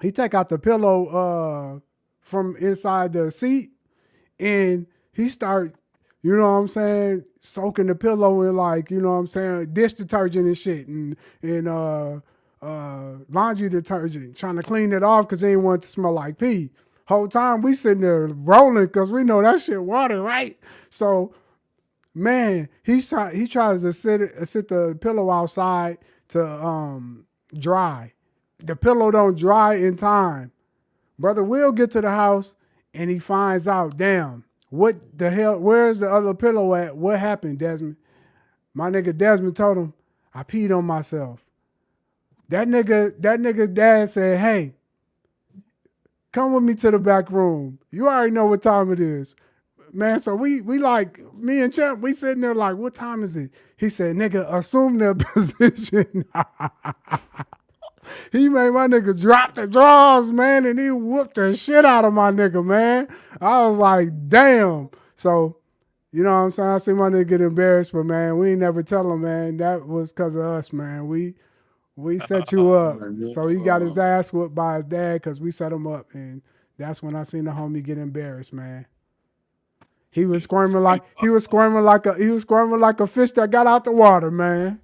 He take out the pillow from inside the seat and he start, you know what I'm saying, soaking the pillow in like, you know what I'm saying, dish detergent and shit and laundry detergent, trying to clean it off because they didn't want it to smell like pee. Whole time we sitting there rolling because we know that shit water, right? So man, he tries to sit the pillow outside to dry. The pillow don't dry in time. Brother Will get to the house and he finds out, damn, what the hell, where's the other pillow at? What happened, Desmond? My nigga Desmond told him, I peed on myself. That nigga dad said, hey, come with me to the back room. You already know what time it is. Man, so we like, me and Champ, we sitting there like, what time is it? He said, nigga, assume their position. He made my nigga drop the drawers, man, and he whooped the shit out of my nigga, man. I was like, damn. So, you know what I'm saying? I see my nigga get embarrassed, but man, we ain't never tell him, man. That was because of us, man. We set you up. So he got his ass whooped by his dad because we set him up. And that's when I seen the homie get embarrassed, man. He was squirming like a fish that got out the water, man.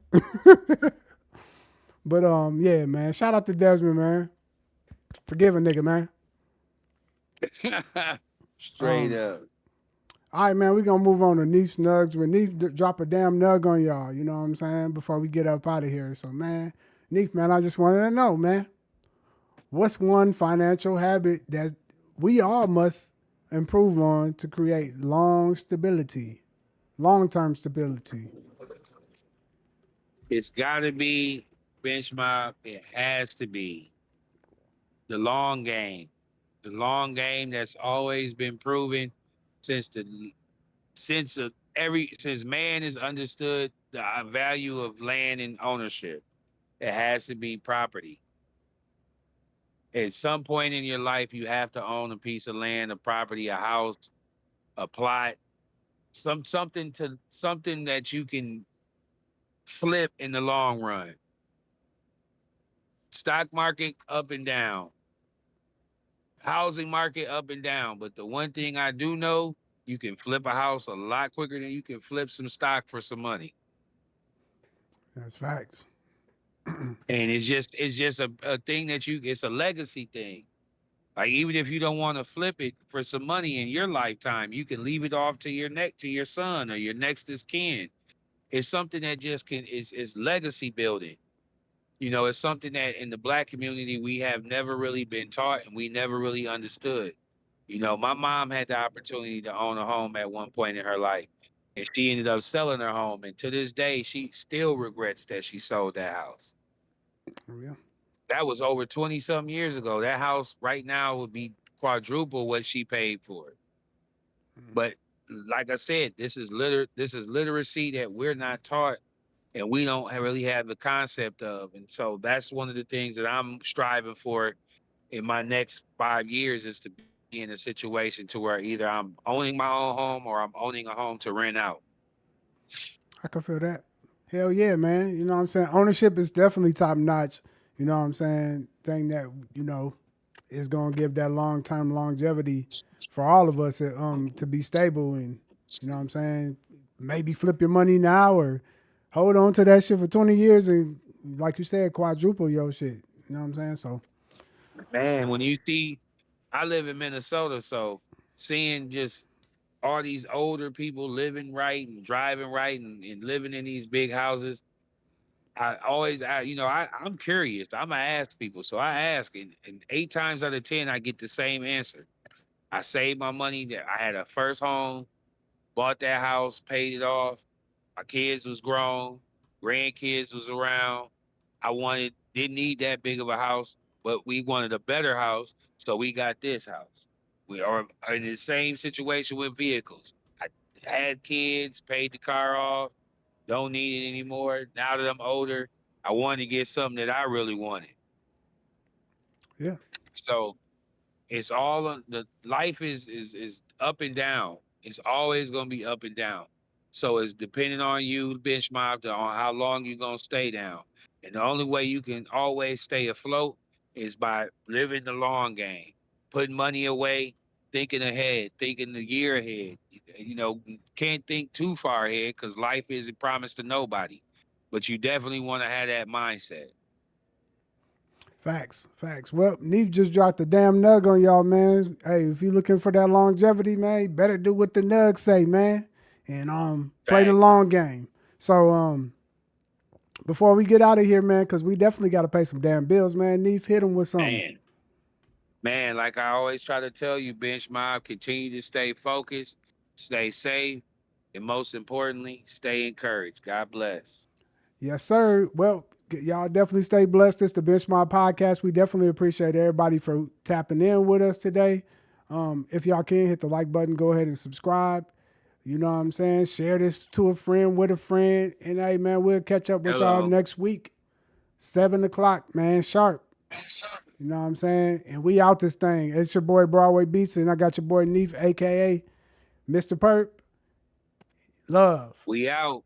But yeah, man. Shout out to Desmond, man. Forgive a nigga, man. Straight up. All right, man. We gonna move on to Neef's Nugs. When Neef drop a damn nug on y'all, you know what I'm saying? Before we get up out of here. So, man, Neef, man, I just wanted to know, man, what's one financial habit that we all must improve on to create long term stability? It's got to be benchmark. It has to be the long game. The long game that's always been proven since since man has understood the value of land and ownership. It has to be property. At some point in your life, you have to own a piece of land, a property, a house, a plot, something that you can flip in the long run. Stock market up and down, housing market up and down. But the one thing I do know, you can flip a house a lot quicker than you can flip some stock for some money. That's facts. And it's just a thing that it's a legacy thing. Like even if you don't want to flip it for some money in your lifetime, you can leave it off to your son or your next is kin. It's something that just is legacy building. You know, it's something that in the black community we have never really been taught and we never really understood. You know, my mom had the opportunity to own a home at one point in her life, and she ended up selling her home. And to this day, she still regrets that she sold that house. Yeah. That was over 20 something years ago. That house right now would be quadruple what she paid for it. But like I said, this is literacy that we're not taught and we don't really have the concept of. And so that's one of the things that I'm striving for in my next 5 years is to be in a situation to where either I'm owning my own home or I'm owning a home to rent out. I can feel that. Hell yeah, man. You know what I'm saying? Ownership is definitely top notch. You know what I'm saying? Thing that, is gonna give that long term longevity for all of us to be stable and you know what I'm saying? Maybe flip your money now or hold on to that shit for 20 years and like you said, quadruple your shit. You know what I'm saying? So Man, when you see, I live in Minnesota, so seeing just all these older people living right and driving right and living in these big houses, I'm curious. I'm gonna ask people. So I ask, and 8 times out of 10, I get the same answer. I saved my money. That I had a first home, bought that house, paid it off. My kids was grown, grandkids was around. Didn't need that big of a house, but we wanted a better house, so we got this house. We are in the same situation with vehicles. I had kids, paid the car off, don't need it anymore. Now that I'm older, I wanted to get something that I really wanted. yeah. So it's all on the life is up and down. It's always gonna be up and down. So it's depending on you, benchmark on how long you're gonna stay down. And the only way you can always stay afloat is by living the long game, putting money away, thinking ahead, thinking the year ahead. Can't think too far ahead because life isn't promised to nobody. But you definitely want to have that mindset. Facts, facts. Well, Neef just dropped a damn nug on y'all, man. Hey, if you looking for that longevity, man, you better do what the nugs say, man, and play the Fact. long game. So before we get out of here, man, because we definitely got to pay some damn bills, man. Neef, hit him with something. Man, like I always try to tell you, Bench Mob, continue to stay focused, stay safe, and most importantly, stay encouraged. God bless. Yes, sir. Well, y'all definitely stay blessed. It's the Benchmark Podcast. We definitely appreciate everybody for tapping in with us today. If y'all can hit the like button, go ahead and subscribe. You know what I'm saying? Share this to a friend with a friend. And hey, man, we'll catch up with y'all Hello. next week. 7:00, man, sharp. You know what I'm saying? And we out this thing. It's your boy Broadway Beats, and I got your boy Neef, aka Mr. Perp. Love. We out.